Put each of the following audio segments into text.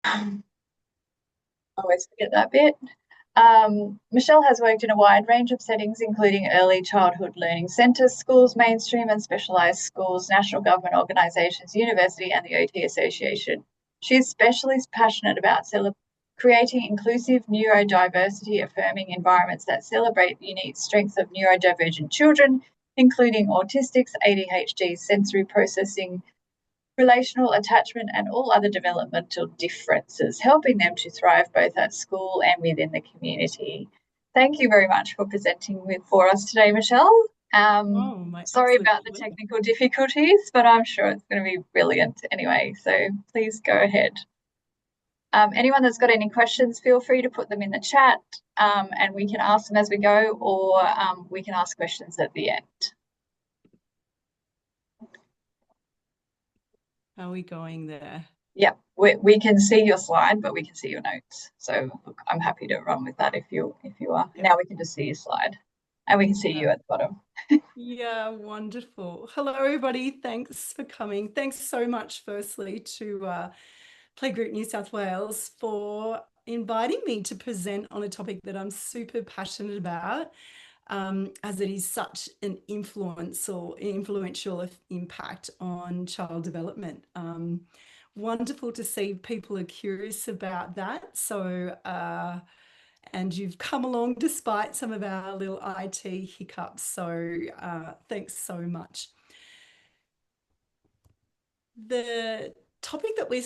I always forget that bit. Michelle has worked in a wide range of settings, including early childhood learning centres, schools, mainstream and specialised schools, national government organisations, university, and the OT Association. She is especially passionate about creating inclusive neurodiversity, affirming environments that celebrate the unique strengths of neurodivergent children, including autistics, ADHD, sensory processing, relational attachment, and all other developmental differences, helping them to thrive both at school and within the community. Thank you very much for presenting for us today, Michelle. Oh, my Sorry absolute about the pleasure. technical difficulties, but I'm sure it's going to be brilliant anyway. So please go ahead. Anyone that's got any questions, feel free to put them in the chat, and we can ask them as we go, or we can ask questions at the end. How are we going there? Yeah, we can see your slide, but we can see your notes. So look, I'm happy to run with that if you are. Yep. Now we can just see your slide, and we can see you at the bottom. Yeah, wonderful. Hello, everybody. Thanks for coming. Thanks so much, firstly, to Playgroup New South Wales for inviting me to present on a topic that I'm super passionate about, as it is such an influential impact on child development. Wonderful to see people are curious about that. So, and you've come along despite some of our little IT hiccups. So thanks so much. The topic that we're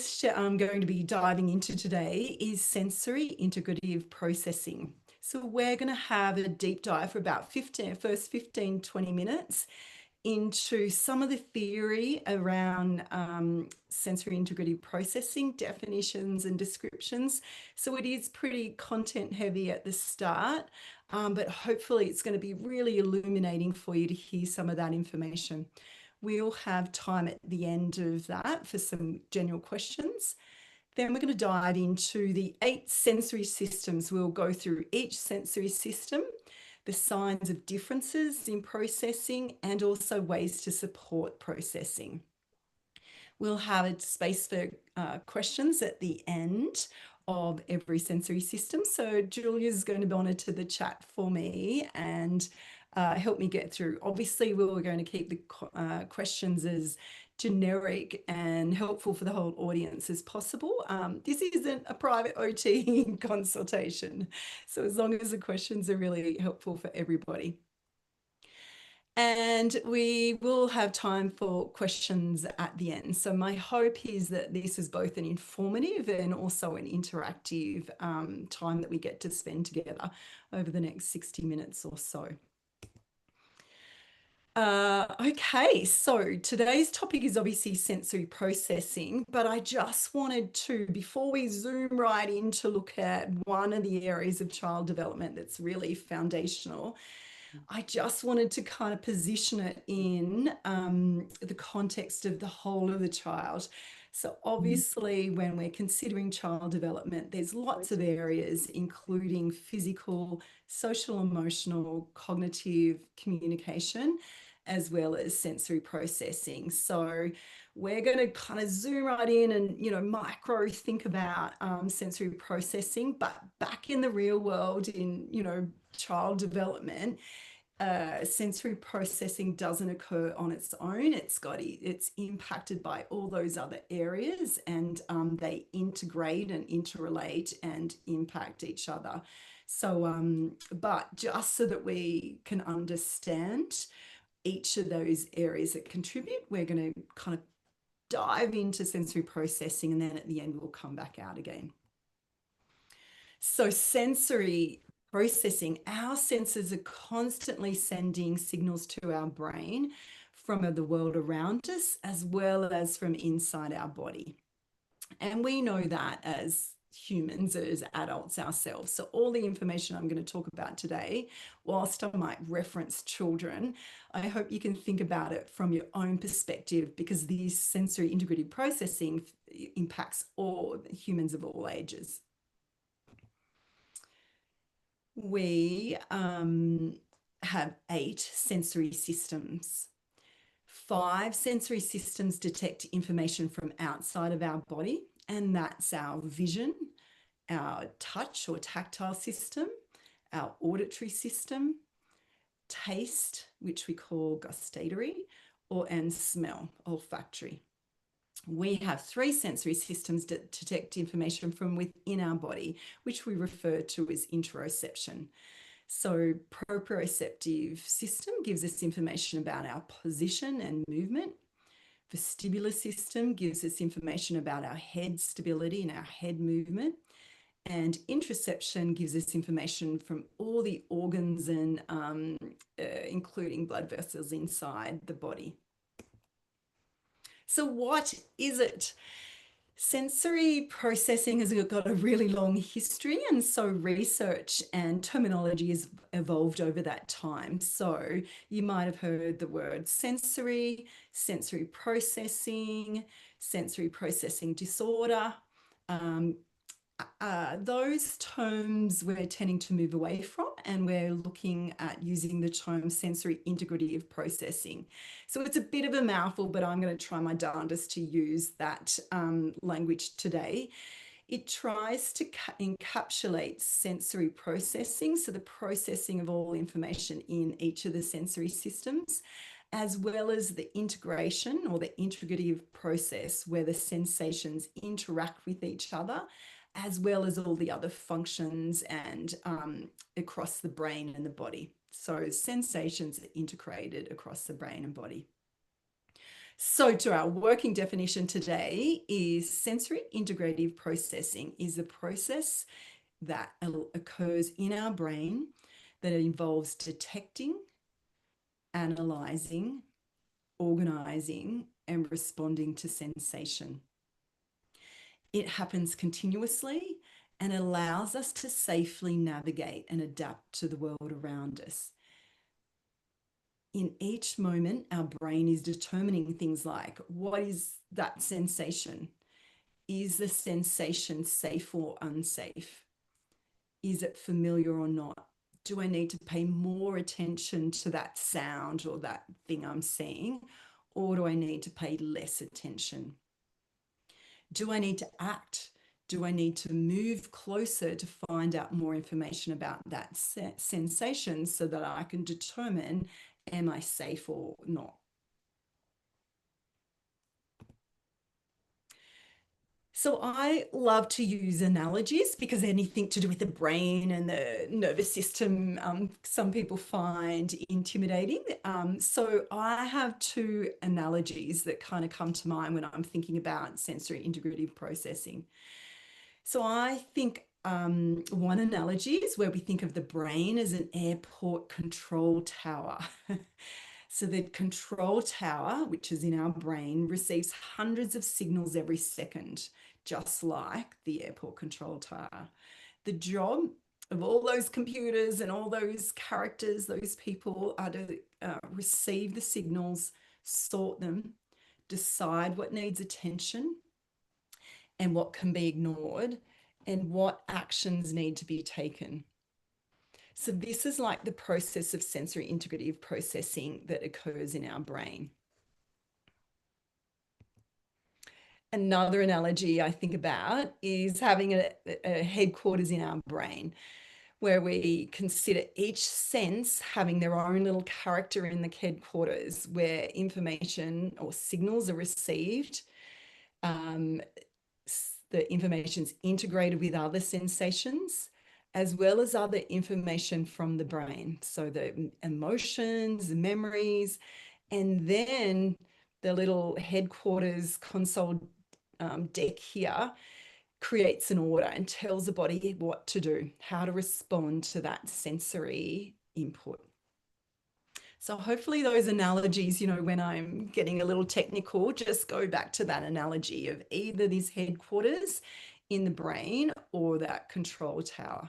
going to be diving into today is sensory integrative processing. So we're going to have a deep dive for about 20 minutes into some of the theory around sensory integrative processing, definitions and descriptions. So it is pretty content heavy at the start, but hopefully it's going to be really illuminating for you to hear some of that information. We'll have time at the end of that for some general questions. Then we're going to dive into the 8 sensory systems. We'll go through each sensory system, the signs of differences in processing, and also ways to support processing. We'll have a space for questions at the end of every sensory system. So Julia's going to monitor the chat for me and help me get through. Obviously, we were going to keep the questions as generic and helpful for the whole audience as possible. This isn't a private OT consultation. So as long as the questions are really helpful for everybody. And we will have time for questions at the end. So my hope is that this is both an informative and also an interactive time that we get to spend together over the next 60 minutes or so. Okay, so today's topic is obviously sensory processing, but I just wanted to, before we zoom right in to look at one of the areas of child development that's really foundational, I just wanted to kind of position it in the context of the whole of the child. So obviously, when we're considering child development, there's lots of areas, including physical, social, emotional, cognitive, communication, as well as sensory processing. So we're going to kind of zoom right in and, micro think about sensory processing, but back in the real world, in, child development, sensory processing doesn't occur on its own. It's impacted by all those other areas, and they integrate and interrelate and impact each other. So, but just so that we can understand each of those areas that contribute, we're going to kind of dive into sensory processing, and then at the end we'll come back out again. So sensory processing, our senses are constantly sending signals to our brain from the world around us, as well as from inside our body. And we know that as humans, as adults ourselves. So all the information I'm going to talk about today, whilst I might reference children, I hope you can think about it from your own perspective, because this sensory integrative processing impacts all humans of all ages. We have 8 sensory systems. 5 sensory systems detect information from outside of our body, and that's our vision, our touch or tactile system, our auditory system, taste, which we call gustatory, and smell, olfactory. We have 3 sensory systems that detect information from within our body, which we refer to as interoception. So proprioceptive system gives us information about our position and movement. Vestibular system gives us information about our head stability and our head movement. And interoception gives us information from all the organs and including blood vessels inside the body. So what is it? Sensory processing has got a really long history, and so research and terminology has evolved over that time. So you might have heard the word sensory, sensory processing disorder. Those terms we're tending to move away from, and we're looking at using the term sensory integrative processing. So it's a bit of a mouthful, but I'm going to try my darndest to use that language today. It tries to encapsulate sensory processing, so the processing of all information in each of the sensory systems, as well as the integration or the integrative process where the sensations interact with each other, as well as all the other functions and across the brain and the body. So sensations are integrated across the brain and body. So to our working definition today is sensory integrative processing is the process that occurs in our brain that involves detecting, analyzing, organizing, and responding to sensation. It happens continuously and allows us to safely navigate and adapt to the world around us. In each moment, our brain is determining things like, what is that sensation? Is the sensation safe or unsafe? Is it familiar or not? Do I need to pay more attention to that sound or that thing I'm seeing? Or do I need to pay less attention? Do I need to act? Do I need to move closer to find out more information about that sensation so that I can determine, am I safe or not? So I love to use analogies because anything to do with the brain and the nervous system, some people find intimidating. So I have 2 analogies that kind of come to mind when I'm thinking about sensory integrative processing. So I think one analogy is where we think of the brain as an airport control tower. So the control tower, which is in our brain, receives hundreds of signals every second, just like the airport control tower. The job of all those computers and all those characters, those people, are to receive the signals, sort them, decide what needs attention and what can be ignored, and what actions need to be taken. So this is like the process of sensory integrative processing that occurs in our brain. Another analogy I think about is having a headquarters in our brain, where we consider each sense having their own little character in the headquarters, where information or signals are received. The information's integrated with other sensations, as well as other information from the brain. So the emotions, the memories, and then the little headquarters console deck here creates an order and tells the body what to do, how to respond to that sensory input. So hopefully those analogies, when I'm getting a little technical, just go back to that analogy of either this headquarters in the brain or that control tower.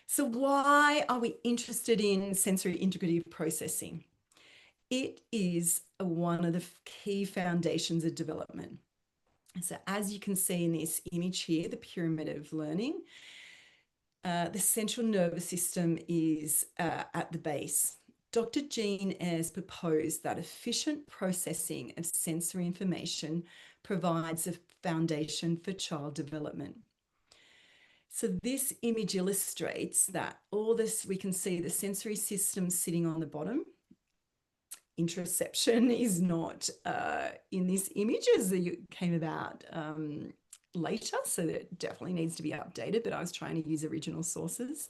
So why are we interested in sensory integrative processing? It is one of the key foundations of development. So as you can see in this image here, the pyramid of learning, the central nervous system is at the base. Dr. Jean Ayres proposed that efficient processing of sensory information provides a foundation for child development. So this image illustrates that all this, we can see the sensory system sitting on the bottom. Interoception is not in this image as it came about later, so it definitely needs to be updated, but I was trying to use original sources.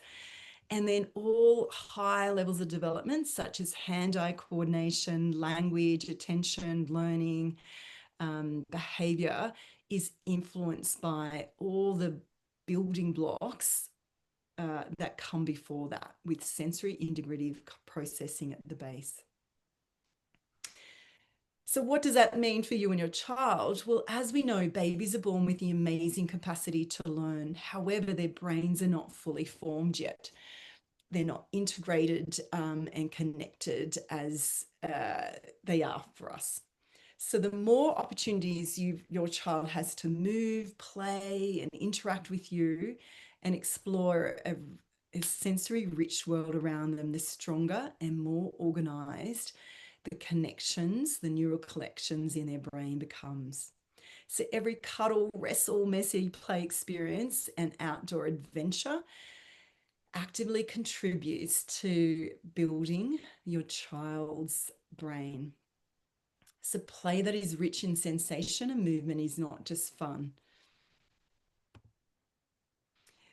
And then all higher levels of development, such as hand-eye coordination, language, attention, learning, behaviour, is influenced by all the building blocks that come before that, with sensory integrative processing at the base. So what does that mean for you and your child? Well, as we know, babies are born with the amazing capacity to learn. However, their brains are not fully formed yet. They're not integrated and connected as they are for us. So the more opportunities your child has to move, play, and interact with you and explore a sensory rich world around them, the stronger and more organized the connections, the neural connections in their brain becomes. So every cuddle, wrestle, messy play experience and outdoor adventure actively contributes to building your child's brain. So play that is rich in sensation and movement is not just fun.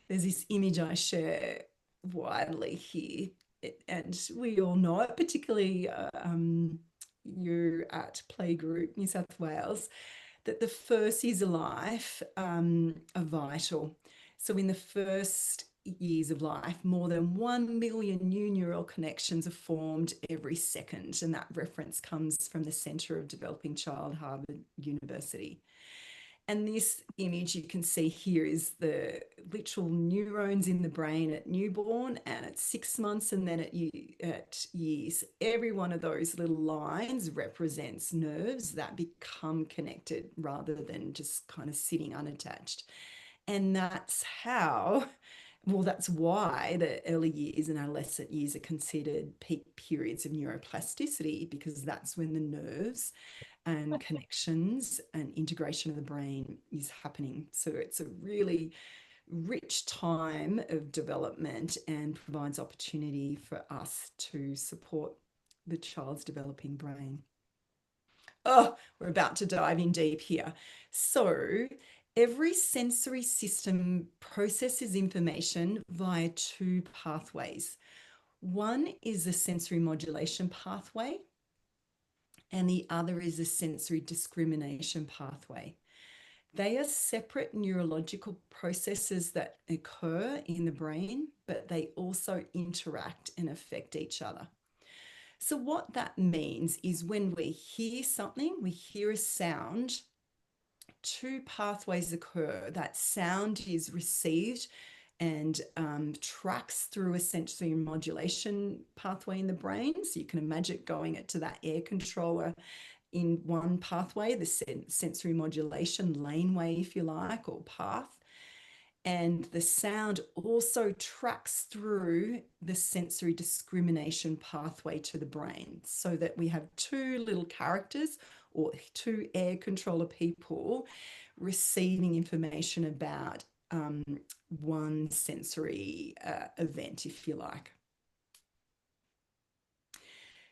There's this image I share widely here, and we all know it, particularly you at Playgroup New South Wales, that the first years of life are vital. So in the first years of life, more than 1 million new neural connections are formed every second. And that reference comes from the Center of Developing Child, Harvard University. And this image you can see here is the literal neurons in the brain at newborn and at 6 months, and then at years. Every one of those little lines represents nerves that become connected rather than just kind of sitting unattached. And that's how, well, that's why the early years and adolescent years are considered peak periods of neuroplasticity, because that's when the nerves and connections and integration of the brain is happening. So it's a really rich time of development and provides opportunity for us to support the child's developing brain. Oh, we're about to dive in deep here. So every sensory system processes information via two pathways. One is a sensory modulation pathway, and the other is a sensory discrimination pathway. They are separate neurological processes that occur in the brain, but they also interact and affect each other. So what that means is when we hear something, we hear a sound, two pathways occur. That sound is received and tracks through a sensory modulation pathway in the brain. So you can imagine going it to that air controller in one pathway, the sensory modulation laneway, if you like, or path. And the sound also tracks through the sensory discrimination pathway to the brain, so that we have two little characters or two air controller people receiving information about one sensory event, if you like.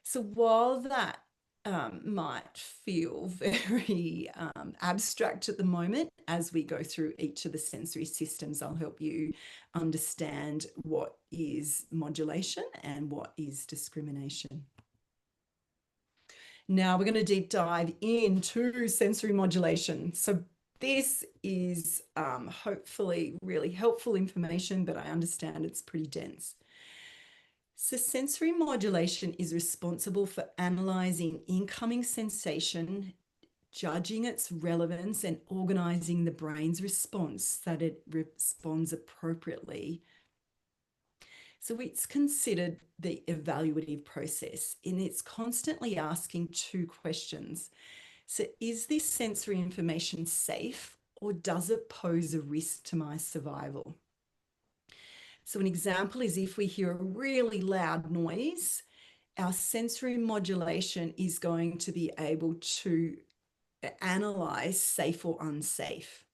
So while that might feel very abstract at the moment, as we go through each of the sensory systems, I'll help you understand what is modulation and what is discrimination. Now we're going to deep dive into sensory modulation. So this is hopefully really helpful information, but I understand it's pretty dense. So sensory modulation is responsible for analysing incoming sensation, judging its relevance, and organising the brain's response so that it responds appropriately. So it's considered the evaluative process, and it's constantly asking two questions. So is this sensory information safe, or does it pose a risk to my survival? So an example is if we hear a really loud noise, our sensory modulation is going to be able to analyze safe or unsafe.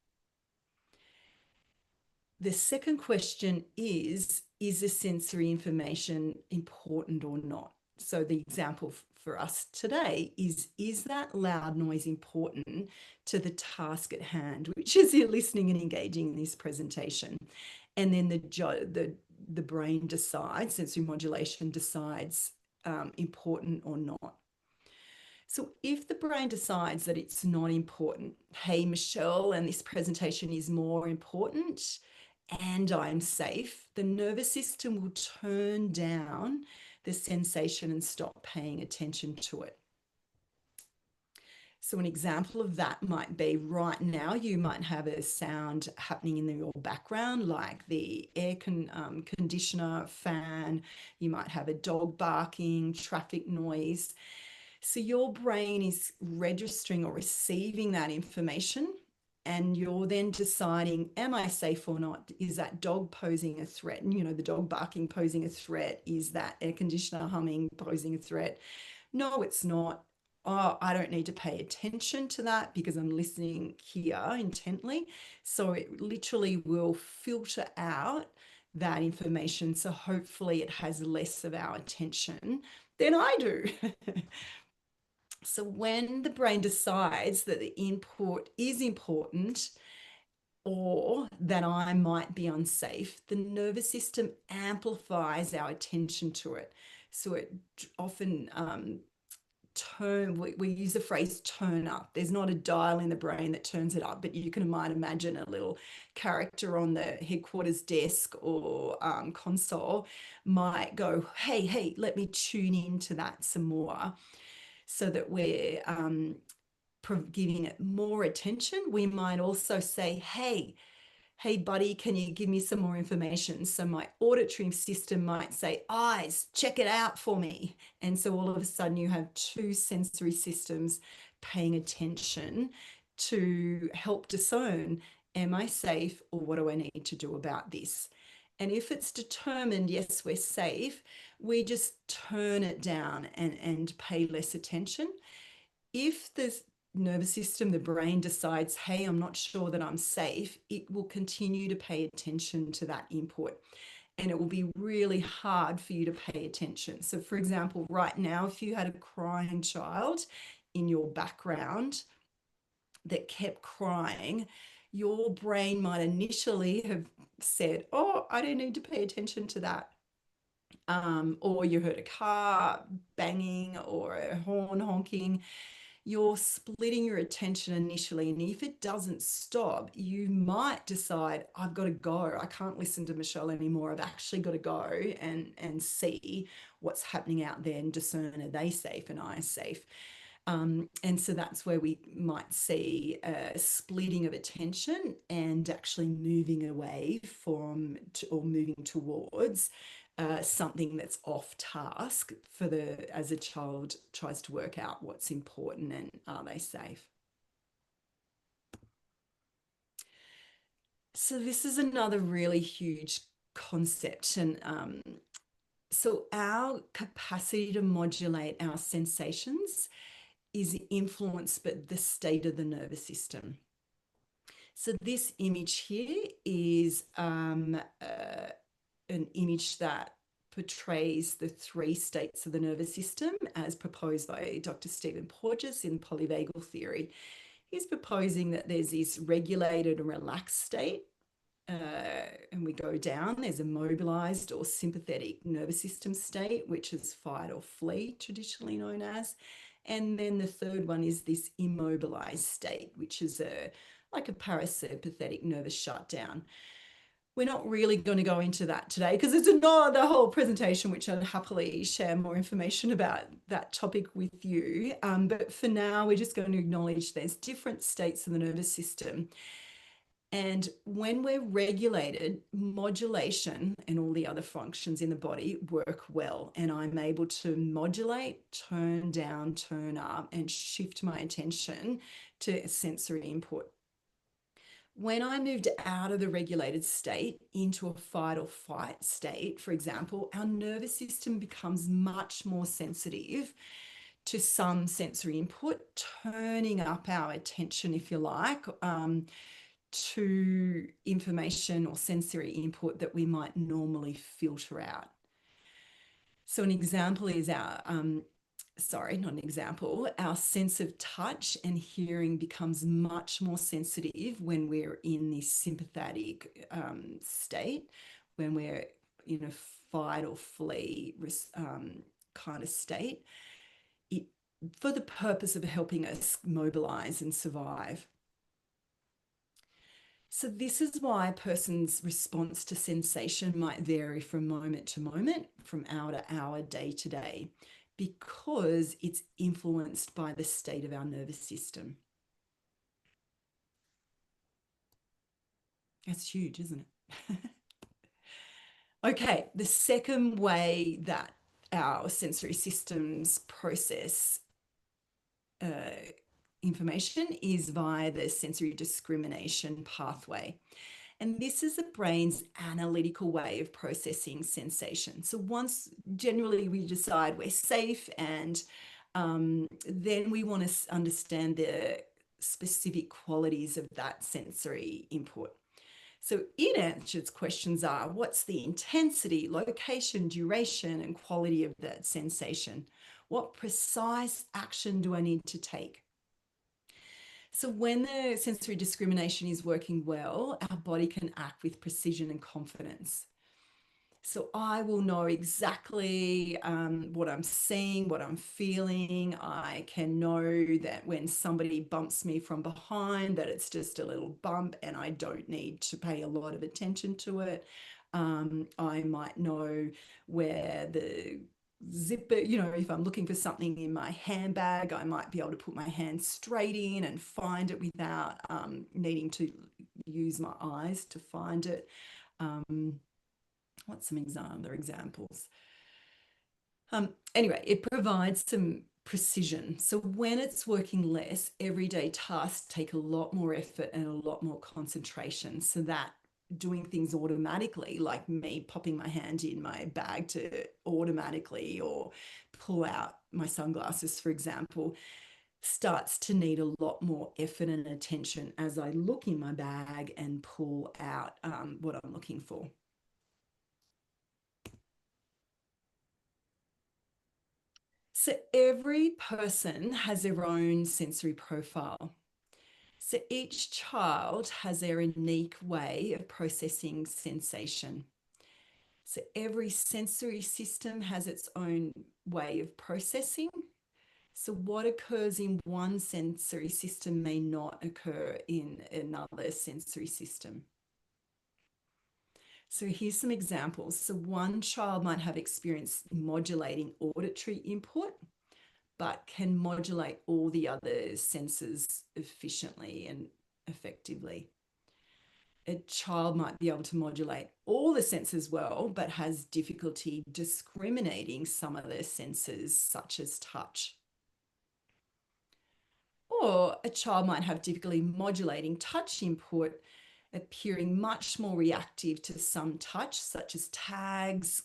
The second question is the sensory information important or not? So the example for us today is that loud noise important to the task at hand, which is you're listening and engaging in this presentation? And then the brain decides, sensory modulation decides important or not. So if the brain decides that it's not important, hey, Michelle, and this presentation is more important and I'm safe, the nervous system will turn down the sensation and stop paying attention to it. So an example of that might be right now, you might have a sound happening in your background, like the air conditioner, fan, you might have a dog barking, traffic noise. So your brain is registering or receiving that information, and you're then deciding, am I safe or not? Is that dog posing a threat? And, you know, the dog barking posing a threat? Is that air conditioner humming posing a threat? No, it's not. Oh, I don't need to pay attention to that because I'm listening here intently. So it literally will filter out that information. So hopefully it has less of our attention than I do. So when the brain decides that the input is important or that I might be unsafe, the nervous system amplifies our attention to it. So it often we use the phrase turn up. There's not a dial in the brain that turns it up, but you might imagine a little character on the headquarters desk or console might go, hey, let me tune into that some more, so that we're giving it more attention. We might also say, hey, buddy, can you give me some more information? So my auditory system might say, eyes, check it out for me. And so all of a sudden you have two sensory systems paying attention to help discern, am I safe, or what do I need to do about this? And if it's determined, yes, we're safe, we just turn it down and pay less attention. If the nervous system, the brain decides, hey, I'm not sure that I'm safe, it will continue to pay attention to that input. And it will be really hard for you to pay attention. So for example, right now, if you had a crying child in your background that kept crying, your brain might initially have said, oh, I don't need to pay attention to that. Or you heard a car banging or a horn honking. You're splitting your attention initially, and if it doesn't stop, you might decide, I've got to go. I can't listen to Michelle anymore. I've actually got to go and see what's happening out there and discern, are they safe and I safe? And so that's where we might see a splitting of attention and actually moving away from or moving towards something that's off task as a child tries to work out what's important and are they safe. So this is another really huge concept, and so our capacity to modulate our sensations is influenced by the state of the nervous system. So this image here is an image that portrays the three states of the nervous system as proposed by Dr. Stephen Porges in polyvagal theory. He's proposing that there's this regulated and relaxed state, and we go down. There's a mobilized or sympathetic nervous system state, which is fight or flee, traditionally known as. And then the third one is this immobilized state, which is like a parasympathetic nervous shutdown. We're not really going to go into that today because it's not the whole presentation, which I'd happily share more information about that topic with you. But for now, we're just going to acknowledge there's different states of the nervous system. And when we're regulated, modulation and all the other functions in the body work well. And I'm able to modulate, turn down, turn up, and shift my attention to sensory input. When I moved out of the regulated state into a fight or flight state, for example, our nervous system becomes much more sensitive to some sensory input, turning up our attention, if you like, to information or sensory input that we might normally filter out. So an example is not an example, our sense of touch and hearing becomes much more sensitive when we're in this sympathetic state, when we're in a fight or flee kind of state, for the purpose of helping us mobilize and survive. So this is why a person's response to sensation might vary from moment to moment, from hour to hour, day to day, because it's influenced by the state of our nervous system. That's huge, isn't it? Okay, the second way that our sensory systems process information is via the sensory discrimination pathway. And this is the brain's analytical way of processing sensation. So once generally we decide we're safe, and then we want to understand the specific qualities of that sensory input. So in answers, questions are, what's the intensity, location, duration, and quality of that sensation? What precise action do I need to take? So when the sensory discrimination is working well, our body can act with precision and confidence. So I will know exactly what I'm seeing, what I'm feeling. I can know that when somebody bumps me from behind, that it's just a little bump and I don't need to pay a lot of attention to it. I might know where the zipper, if I'm looking for something in my handbag, I might be able to put my hand straight in and find it without needing to use my eyes to find it. What's some other examples? Anyway, it provides some precision. So when it's working less, everyday tasks take a lot more effort and a lot more concentration, so that doing things automatically, like me popping my hand in my bag to automatically or pull out my sunglasses, for example, starts to need a lot more effort and attention as I look in my bag and pull out what I'm looking for. So every person has their own sensory profile. So each child has their unique way of processing sensation. So every sensory system has its own way of processing. So what occurs in one sensory system may not occur in another sensory system. So here's some examples. So one child might have experienced modulating auditory input, but can modulate all the other senses efficiently and effectively. A child might be able to modulate all the senses well, but has difficulty discriminating some of their senses, such as touch. Or a child might have difficulty modulating touch input, appearing much more reactive to some touch, such as tags,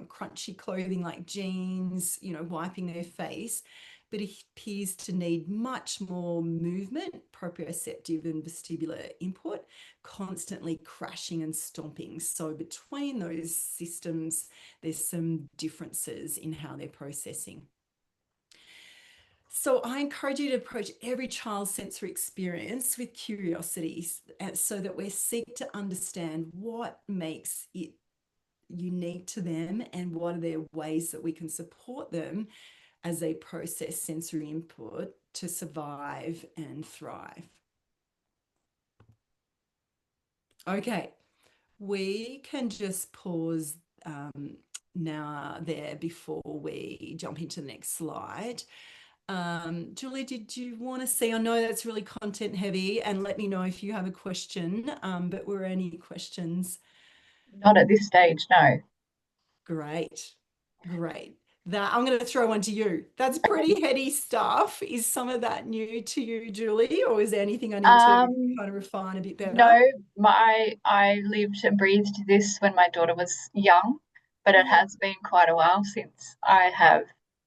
crunchy clothing like jeans, wiping their face, but it appears to need much more movement, proprioceptive and vestibular input, constantly crashing and stomping. So between those systems, there's some differences in how they're processing. So I encourage you to approach every child's sensory experience with curiosity, so that we seek to understand what makes it unique to them and what are their ways that we can support them as they process sensory input to survive and thrive. Okay, we can just pause now there before we jump into the next slide. Julie, did you want to see? I know that's really content heavy, and let me know if you have a question, but were any questions? Not at this stage, no. Great. That I'm going to throw one to you. That's pretty heady stuff. Is some of that new to you, Julie, or is there anything I need to kind of refine a bit better? No, I lived and breathed this when my daughter was young, but it has been quite a while since I have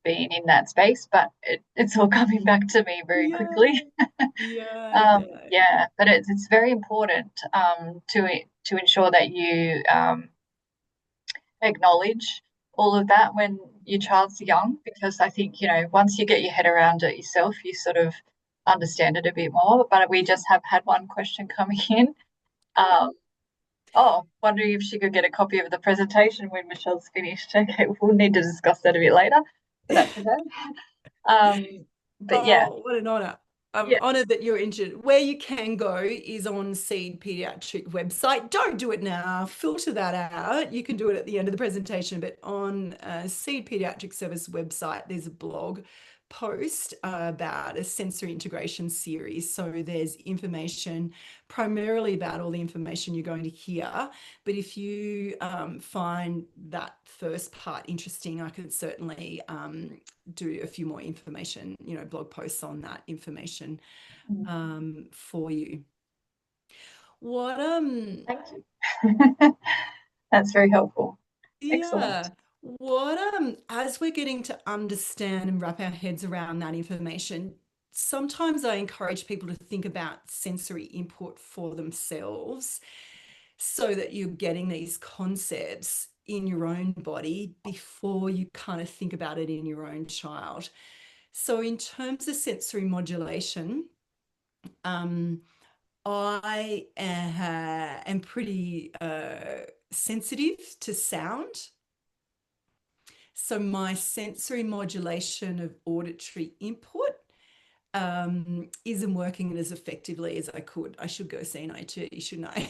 been in that space, but it's all coming back to me very quickly. Yeah. Yeah, but it's very important to ensure that you acknowledge all of that when your child's young, because I think, once you get your head around it yourself, you sort of understand it a bit more. But we just have had one question coming in. Good. Wondering if she could get a copy of the presentation when Michelle's finished. Okay, we'll need to discuss that a bit later, but that's okay. But yeah, Oh, what an honor. I'm yeah. honored that you're interested. Where you can go is on Seed Paediatric website. Don't do it now. Filter that out. You can do it at the end of the presentation, but on Seed Paediatric Service website, there's a blog post about a sensory integration series. So there's information primarily about all the information you're going to hear. But if you find that first part interesting, I could certainly do a few more information, blog posts on that information for you. What Thank you. That's very helpful. Excellent. Yeah. What as we're getting to understand and wrap our heads around that information, sometimes I encourage people to think about sensory input for themselves so that you're getting these concepts in your own body before you kind of think about it in your own child. So in terms of sensory modulation, I am pretty sensitive to sound. So my sensory modulation of auditory input isn't working as effectively as I could. I should go see an IT, shouldn't I?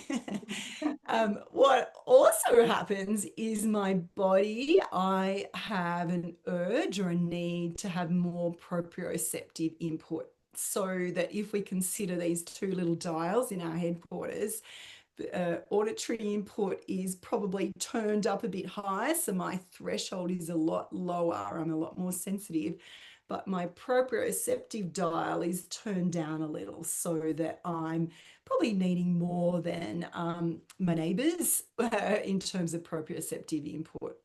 What also happens is my body, I have an urge or a need to have more proprioceptive input. So that if we consider these two little dials in our headquarters, auditory input is probably turned up a bit high, so my threshold is a lot lower. I'm a lot more sensitive, but my proprioceptive dial is turned down a little so that I'm probably needing more than my neighbours in terms of proprioceptive input.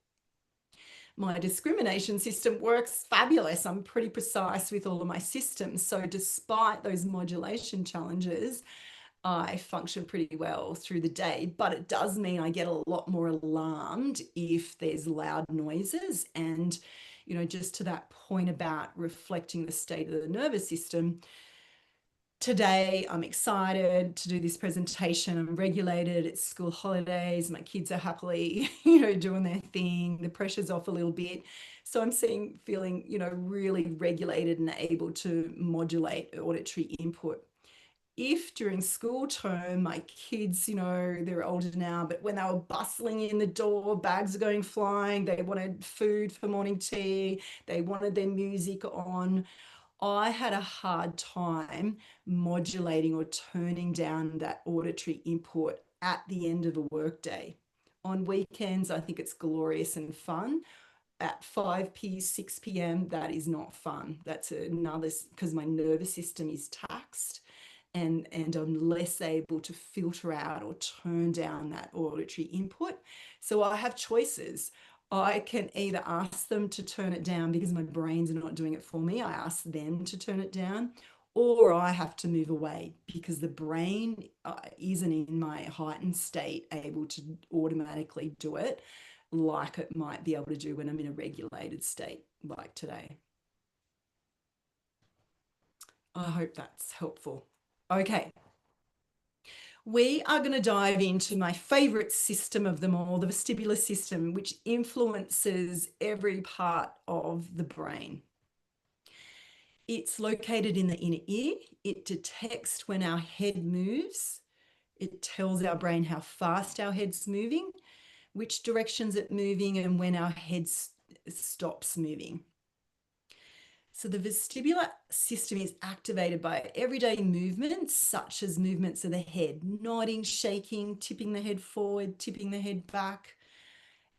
My discrimination system works fabulous. I'm pretty precise with all of my systems. So despite those modulation challenges, I function pretty well through the day, but it does mean I get a lot more alarmed if there's loud noises. And, just to that point about reflecting the state of the nervous system, today I'm excited to do this presentation. I'm regulated. It's school holidays. My kids are happily, doing their thing. The pressure's off a little bit. So I'm feeling, really regulated and able to modulate auditory input. If during school term, my kids, they're older now, but when they were bustling in the door, bags are going flying, they wanted food for morning tea, they wanted their music on, I had a hard time modulating or turning down that auditory input at the end of a workday. On weekends, I think it's glorious and fun. At 6 p.m., that is not fun. That's another, because my nervous system is taxed and I'm less able to filter out or turn down that auditory input. So I have choices. I can either ask them to turn it down because my brain's not doing it for me. I ask them to turn it down, or I have to move away because the brain isn't in my heightened state able to automatically do it like it might be able to do when I'm in a regulated state like today. I hope that's helpful. Okay. We are going to dive into my favorite system of them all, the vestibular system, which influences every part of the brain. It's located in the inner ear. It detects when our head moves. It tells our brain how fast our head's moving, which directions it's moving, and when our head stops moving. So the vestibular system is activated by everyday movements, such as movements of the head, nodding, shaking, tipping the head forward, tipping the head back,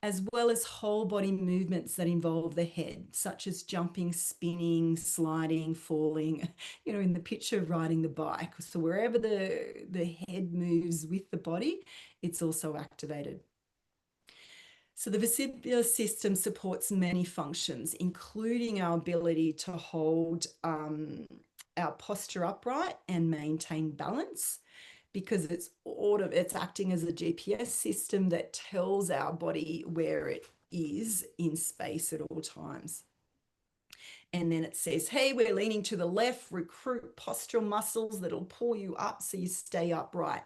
as well as whole body movements that involve the head, such as jumping, spinning, sliding, falling, in the picture of riding the bike. So wherever the head moves with the body, it's also activated. So the vestibular system supports many functions, including our ability to hold our posture upright and maintain balance, because it's acting as a GPS system that tells our body where it is in space at all times. And then it says, hey, we're leaning to the left, recruit postural muscles that'll pull you up so you stay upright,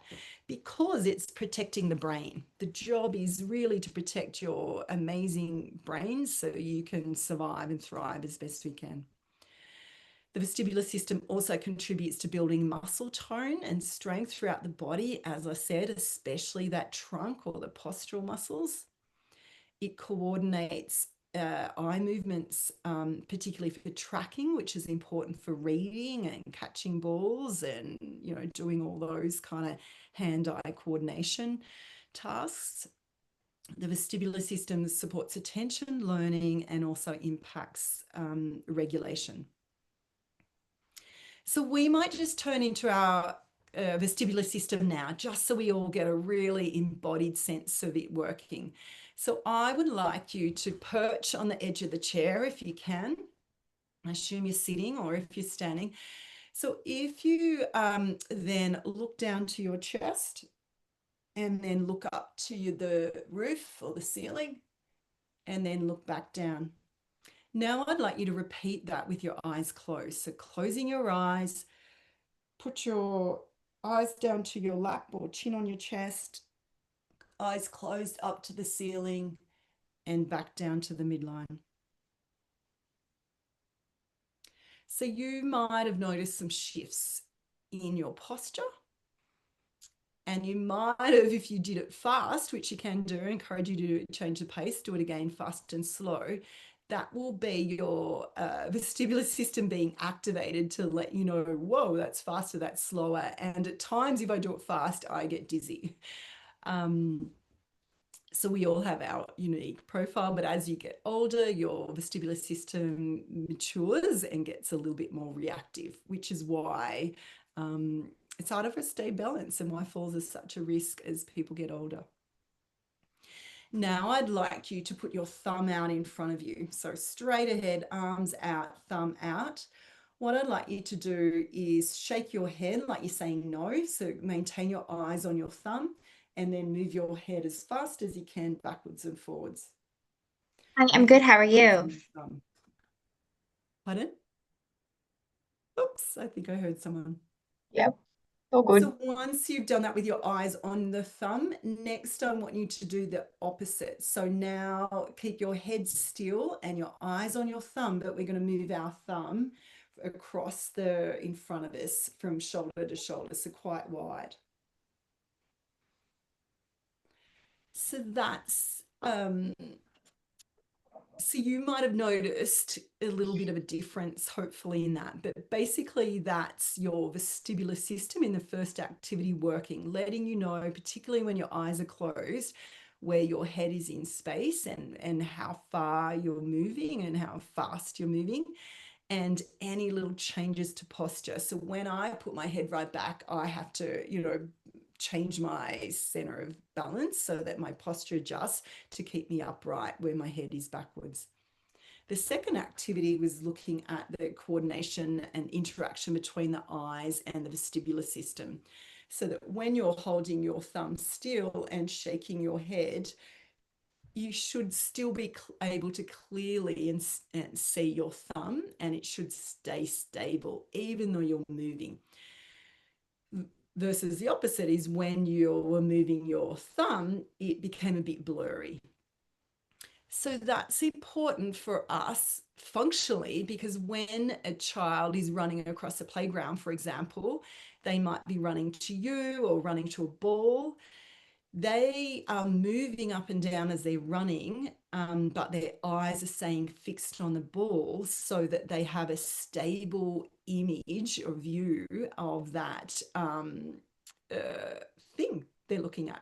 because it's protecting the brain. The job is really to protect your amazing brain so you can survive and thrive as best we can. The vestibular system also contributes to building muscle tone and strength throughout the body, as I said, especially that trunk or the postural muscles. It coordinates eye movements, particularly for tracking, which is important for reading and catching balls and, you know, doing all those kind of hand-eye coordination tasks. The vestibular system supports attention, learning, and also impacts regulation. So we might just turn into our vestibular system now, just so we all get a really embodied sense of it working. So I would like you to perch on the edge of the chair if you can. I assume you're sitting, or if you're standing. So if you then look down to your chest and then look up to the roof or the ceiling and then look back down. Now I'd like you to repeat that with your eyes closed. So closing your eyes, put your eyes down to your lap or chin on your chest, eyes closed up to the ceiling and back down to the midline. So you might have noticed some shifts in your posture, and you might have, if you did it fast, which you can do, I encourage you to change the pace, do it again fast and slow. That will be your vestibular system being activated to let you know, whoa, that's faster, that's slower. And at times, if I do it fast, I get dizzy. So we all have our unique profile, but as you get older, your vestibular system matures and gets a little bit more reactive, which is why it's harder for us to stay balanced and why falls is such a risk as people get older. Now I'd like you to put your thumb out in front of you. So straight ahead, arms out, thumb out. What I'd like you to do is shake your head like you're saying no. So maintain your eyes on your thumb and then move your head as fast as you can backwards and forwards. I'm good. How are you? Pardon? Oops, I think I heard someone. Yep, all good. So once you've done that with your eyes on the thumb, next I want you to do the opposite. So now keep your head still and your eyes on your thumb, but we're going to move our thumb across in front of us from shoulder to shoulder, so quite wide. So that's so you might have noticed a little bit of a difference, hopefully, in that. But basically, that's your vestibular system in the first activity working, letting you know, particularly when your eyes are closed, where your head is in space and how far you're moving and how fast you're moving, and any little changes to posture. So when I put my head right back, I have to, you know, change my center of balance so that my posture adjusts to keep me upright where my head is backwards. The second activity was looking at the coordination and interaction between the eyes and the vestibular system, so that when you're holding your thumb still and shaking your head, you should still be able to clearly and see your thumb, and it should stay stable even though you're moving. Versus the opposite is when you were moving your thumb, it became a bit blurry. So that's important for us functionally, because when a child is running across a playground, for example, they might be running to you or running to a ball. They are moving up and down as they're running, but their eyes are staying fixed on the ball so that they have a stable image or view of that thing they're looking at.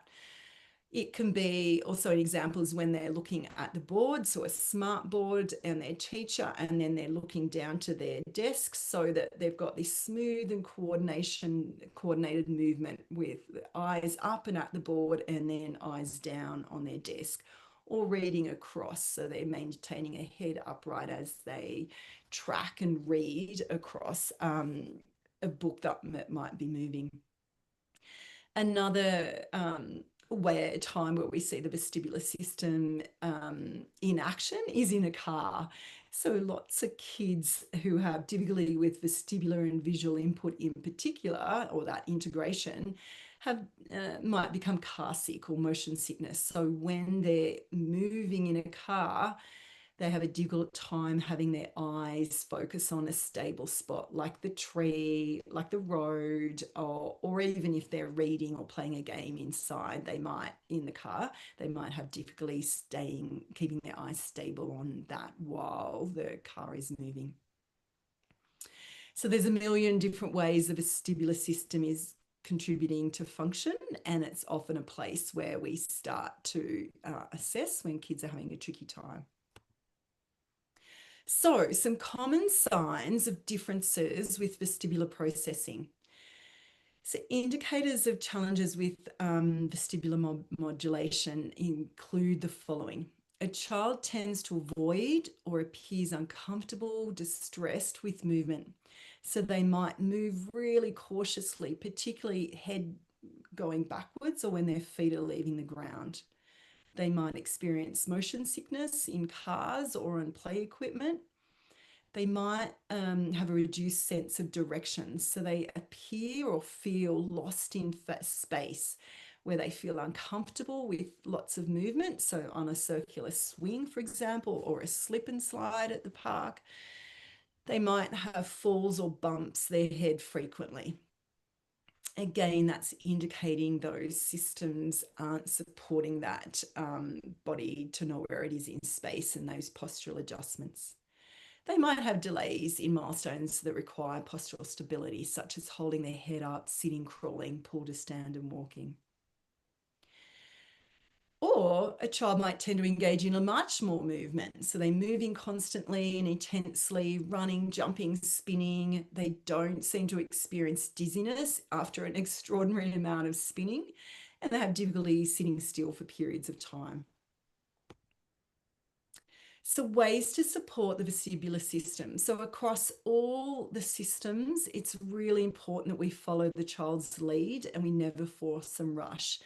It can be also an example is when they're looking at the board, so a smart board and their teacher, and then they're looking down to their desks so that they've got this smooth and coordinated movement with eyes up and at the board and then eyes down on their desk. or reading across. So they're maintaining a head upright as they track and read across a book that might be moving. Another time where we see the vestibular system in action is in a car. So lots of kids who have difficulty with vestibular and visual input in particular, or that integration, have might become car sick or motion sickness. So when they're moving in a car, they have a difficult time having their eyes focus on a stable spot, like the tree, like the road, or even if they're reading or playing a game inside, in the car, they might have difficulty keeping their eyes stable on that while the car is moving. So there's a million different ways the vestibular system is contributing to function, and it's often a place where we start to assess when kids are having a tricky time. So, some common signs of differences with vestibular processing. So, indicators of challenges with vestibular modulation include the following. A child tends to avoid or appears uncomfortable, distressed with movement. So, they might move really cautiously, particularly head going backwards or when their feet are leaving the ground. They might experience motion sickness in cars or on play equipment. They might have a reduced sense of direction. So they appear or feel lost in space, where they feel uncomfortable with lots of movement. So on a circular swing, for example, or a slip and slide at the park. They might have falls or bumps their head frequently. Again, that's indicating those systems aren't supporting that body to know where it is in space and those postural adjustments. They might have delays in milestones that require postural stability, such as holding their head up, sitting, crawling, pull to stand and walking. Or a child might tend to engage in a much more movement. So they're moving constantly and intensely, running, jumping, spinning. They don't seem to experience dizziness after an extraordinary amount of spinning, and they have difficulty sitting still for periods of time. So ways to support the vestibular system. So across all the systems, it's really important that we follow the child's lead and we never force and rush.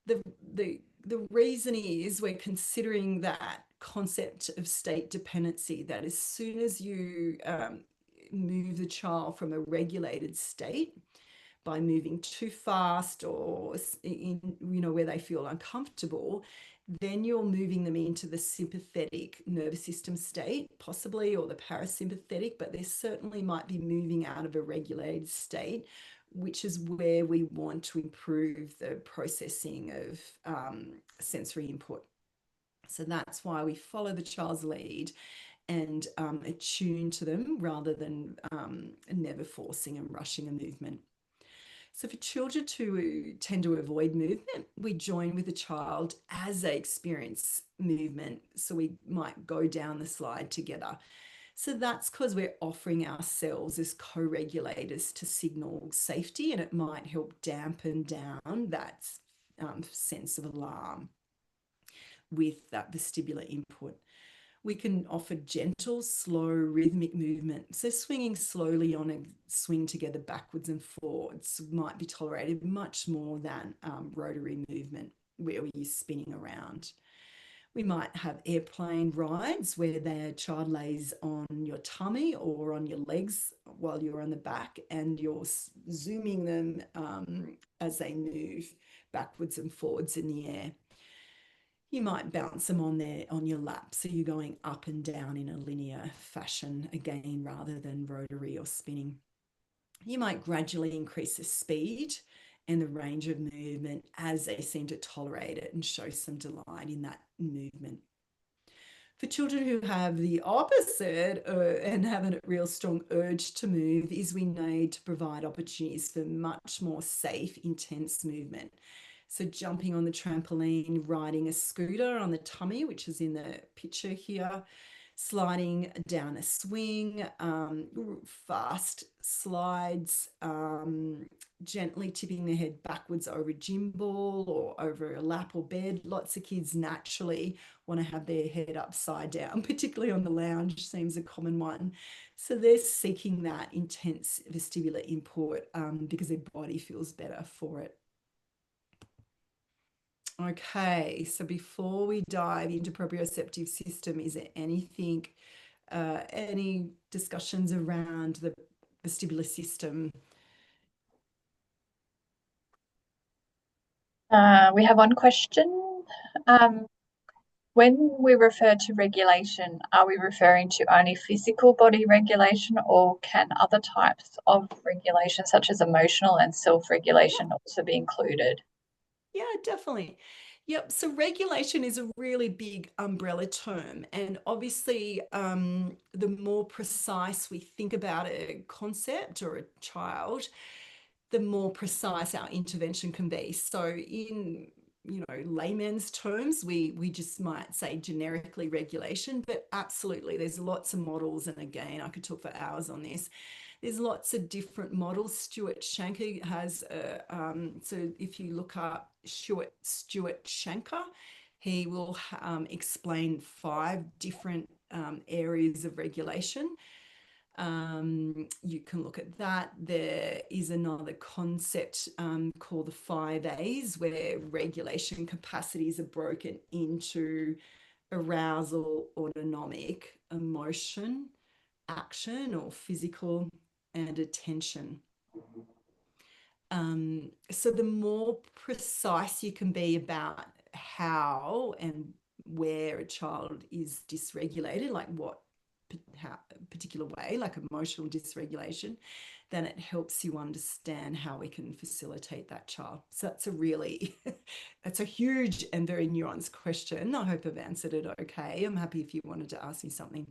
The reason is we're considering that concept of state dependency, that as soon as you move the child from a regulated state by moving too fast or where they feel uncomfortable, then you're moving them into the sympathetic nervous system state, possibly, or the parasympathetic, but they certainly might be moving out of a regulated state, which is where we want to improve the processing of sensory input. So that's why we follow the child's lead and attune to them rather than never forcing and rushing a movement. So for children to tend to avoid movement, we join with the child as they experience movement. So we might go down the slide together. So that's because we're offering ourselves as co-regulators to signal safety, and it might help dampen down that sense of alarm with that vestibular input. We can offer gentle, slow, rhythmic movement. So swinging slowly on a swing together backwards and forwards might be tolerated much more than rotary movement where you're spinning around. We might have airplane rides where the child lays on your tummy or on your legs while you're on the back, and you're zooming them as they move backwards and forwards in the air. You might bounce them on your lap, so you're going up and down in a linear fashion again rather than rotary or spinning. You might gradually increase the speed and the range of movement as they seem to tolerate it and show some delight in that movement. For children who have the opposite and have a real strong urge to move, is we need to provide opportunities for much more safe, intense movement. So jumping on the trampoline, riding a scooter on the tummy, which is in the picture here, sliding down a swing, fast slides, gently tipping their head backwards over a gym ball or over a lap or bed. Lots of kids naturally want to have their head upside down, particularly on the lounge seems a common one. So they're seeking that intense vestibular input because their body feels better for it. Okay, so before we dive into proprioceptive system, is there anything, any discussions around the vestibular system? We have one question. When we refer to regulation, are we referring to only physical body regulation, or can other types of regulation, such as emotional and self-regulation, also be included? Yeah, definitely. Yep. So regulation is a really big umbrella term. And obviously, the more precise we think about a concept or a child, the more precise our intervention can be. So in layman's terms, we just might say generically regulation, but absolutely there's lots of models. And again, I could talk for hours on this. There's lots of different models. Stuart Shanker has, so if you look up Stuart Shanker, he will explain 5 different areas of regulation. You can look at that. There is another concept called the 5 A's, where regulation capacities are broken into arousal, autonomic, emotion, action or physical, and attention. So the more precise you can be about how and where a child is dysregulated, like what particular way, like emotional dysregulation, then it helps you understand how we can facilitate that child. So that's a really, that's a huge and very nuanced question. I hope I've answered it okay. I'm happy if you wanted to ask me something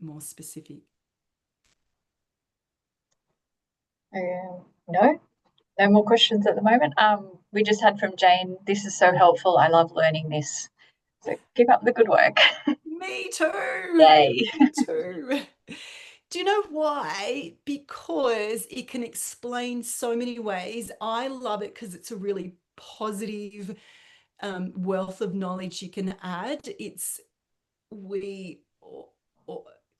more specific. No, no more questions at the moment. We just had from Jane, this is so helpful. I love learning this. So keep up the good work. Me too. Yay. Me too. Do you know why? Because it can explain so many ways. I love it because it's a really positive wealth of knowledge you can add. We all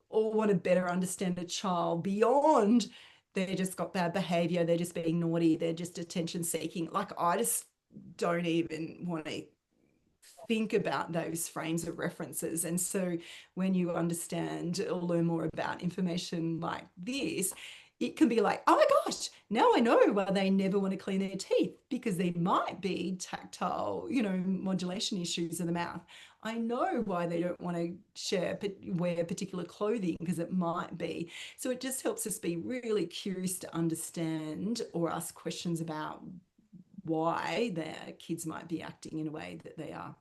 want to better understand a child beyond they just got bad behavior, they're just being naughty, they're just attention seeking. Like, I just don't even want to think about those frames of references. And so when you understand or learn more about information like this, it can be like, oh my gosh, now I know why they never want to clean their teeth, because they might be tactile, modulation issues in the mouth. I know why they don't want to wear particular clothing, because it might be. So it just helps us be really curious to understand or ask questions about why their kids might be acting in a way that they are.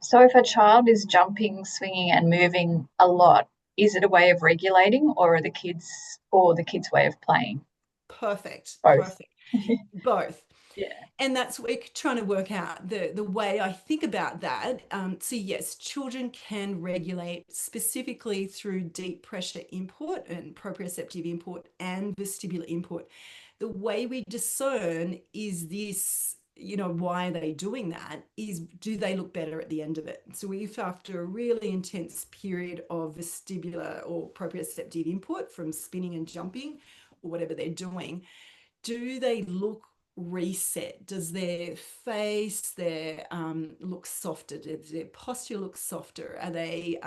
So if a child is jumping, swinging, and moving a lot, is it a way of regulating, or the kids' way of playing? Perfect. Both. Perfect. Both. Yeah. And that's we're trying to work out the way I think about that. So yes, children can regulate specifically through deep pressure input and proprioceptive input and vestibular input. The way we discern is this, why are they doing that, is do they look better at the end of it? So if after a really intense period of vestibular or proprioceptive input from spinning and jumping or whatever they're doing, do they look reset? Does their face, look softer? Does their posture look softer? Are they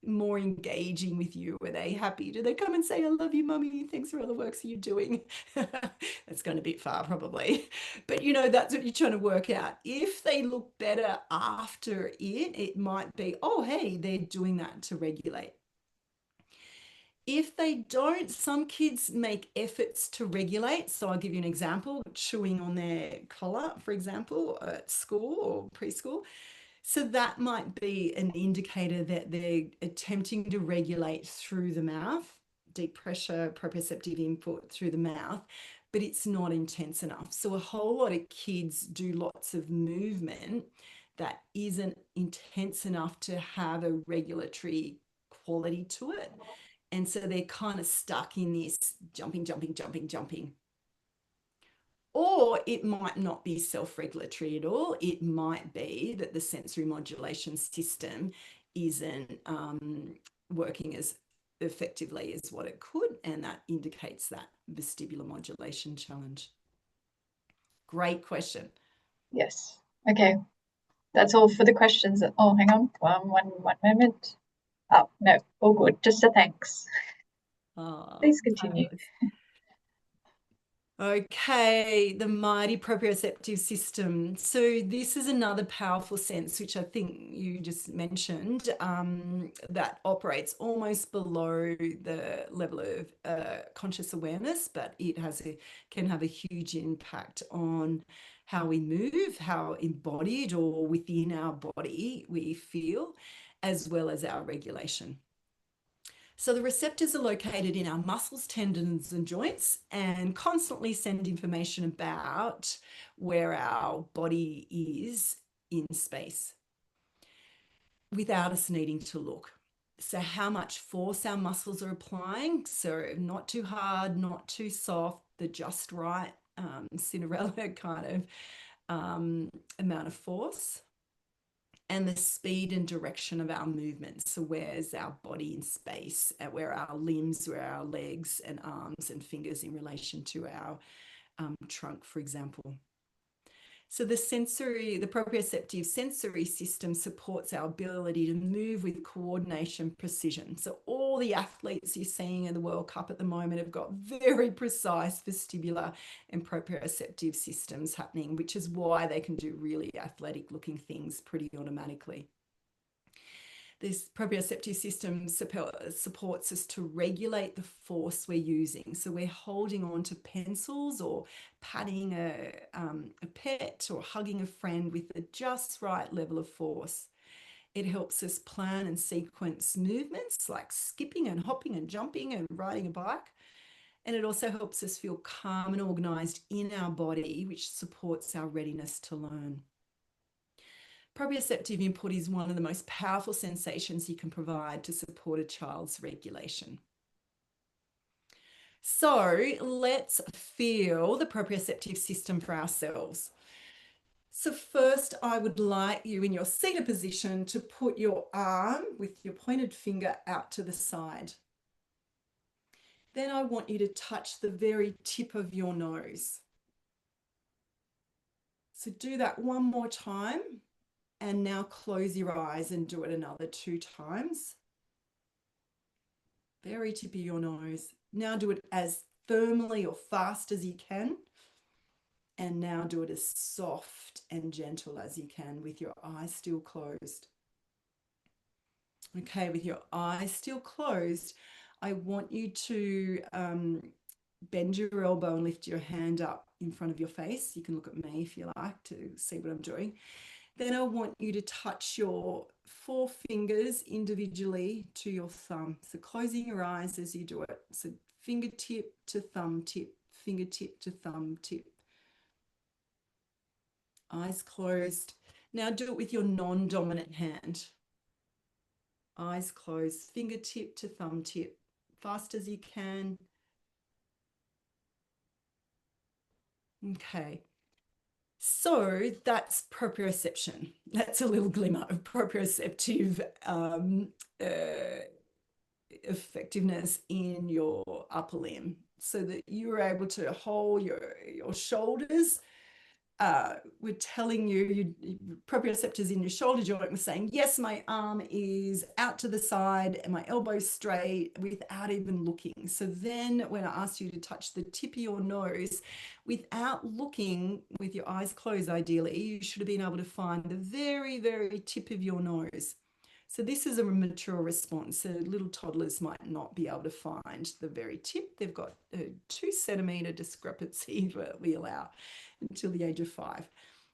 more engaging with you? Are they happy? Do they come and say, I love you, mummy, thanks for all the work you're doing? That's going a bit far probably, but that's what you're trying to work out. If they look better after it might be, oh hey, they're doing that to regulate. If they don't, some kids make efforts to regulate. So I'll give you an example: chewing on their collar, for example, at school or preschool. So that might be an indicator that they're attempting to regulate through the mouth, deep pressure, proprioceptive input through the mouth, but it's not intense enough. So a whole lot of kids do lots of movement that isn't intense enough to have a regulatory quality to it. And so they're kind of stuck in this jumping, jumping, jumping, jumping. Or it might not be self-regulatory at all. It might be that the sensory modulation system isn't working as effectively as what it could, and that indicates that vestibular modulation challenge. Great question. Yes. Okay. That's all for the questions. Oh, hang on. One moment. Oh, no, all good. Just a thanks. Please continue. Fabulous. Okay, the mighty proprioceptive system. So this is another powerful sense, which I think you just mentioned, that operates almost below the level of conscious awareness, but it can have a huge impact on how we move, how embodied or within our body we feel, as well as our regulation. So the receptors are located in our muscles, tendons, and joints, and constantly send information about where our body is in space without us needing to look. So how much force our muscles are applying, so not too hard, not too soft, the just right Cinderella kind of amount of force. And the speed and direction of our movements. So where's our body in space, where are our limbs, where are our legs and arms and fingers in relation to our trunk, for example. So the proprioceptive sensory system supports our ability to move with coordination, precision. So all the athletes you're seeing in the World Cup at the moment have got very precise vestibular and proprioceptive systems happening, which is why they can do really athletic looking things pretty automatically. This proprioceptive system supports us to regulate the force we're using. So we're holding on to pencils or patting a pet or hugging a friend with the just right level of force. It helps us plan and sequence movements like skipping and hopping and jumping and riding a bike. And it also helps us feel calm and organized in our body, which supports our readiness to learn. Proprioceptive input is one of the most powerful sensations you can provide to support a child's regulation. So let's feel the proprioceptive system for ourselves. So first, I would like you in your seated position to put your arm with your pointed finger out to the side. Then I want you to touch the very tip of your nose. So do that one more time. And now close your eyes and do it another 2 times. Very tip of your nose. Now do it as firmly or fast as you can. And now do it as soft and gentle as you can with your eyes still closed. Okay, with your eyes still closed, I want you to bend your elbow and lift your hand up in front of your face. You can look at me if you like to see what I'm doing. Then I want you to touch your 4 fingers individually to your thumb. So closing your eyes as you do it. So fingertip to thumb tip, fingertip to thumb tip. Eyes closed. Now do it with your non-dominant hand. Eyes closed, fingertip to thumb tip, fast as you can. Okay. So that's proprioception. That's a little glimmer of proprioceptive effectiveness in your upper limb, so that you were able to hold your shoulders. We're telling you, proprioceptors in your shoulder joint were saying, yes, my arm is out to the side and my elbow's straight without even looking. So then when I asked you to touch the tip of your nose without looking, with your eyes closed ideally, you should have been able to find the very, very tip of your nose. So this is a mature response. So little toddlers might not be able to find the very tip. They've got a 2 centimetre discrepancy that we allow until the age of 5.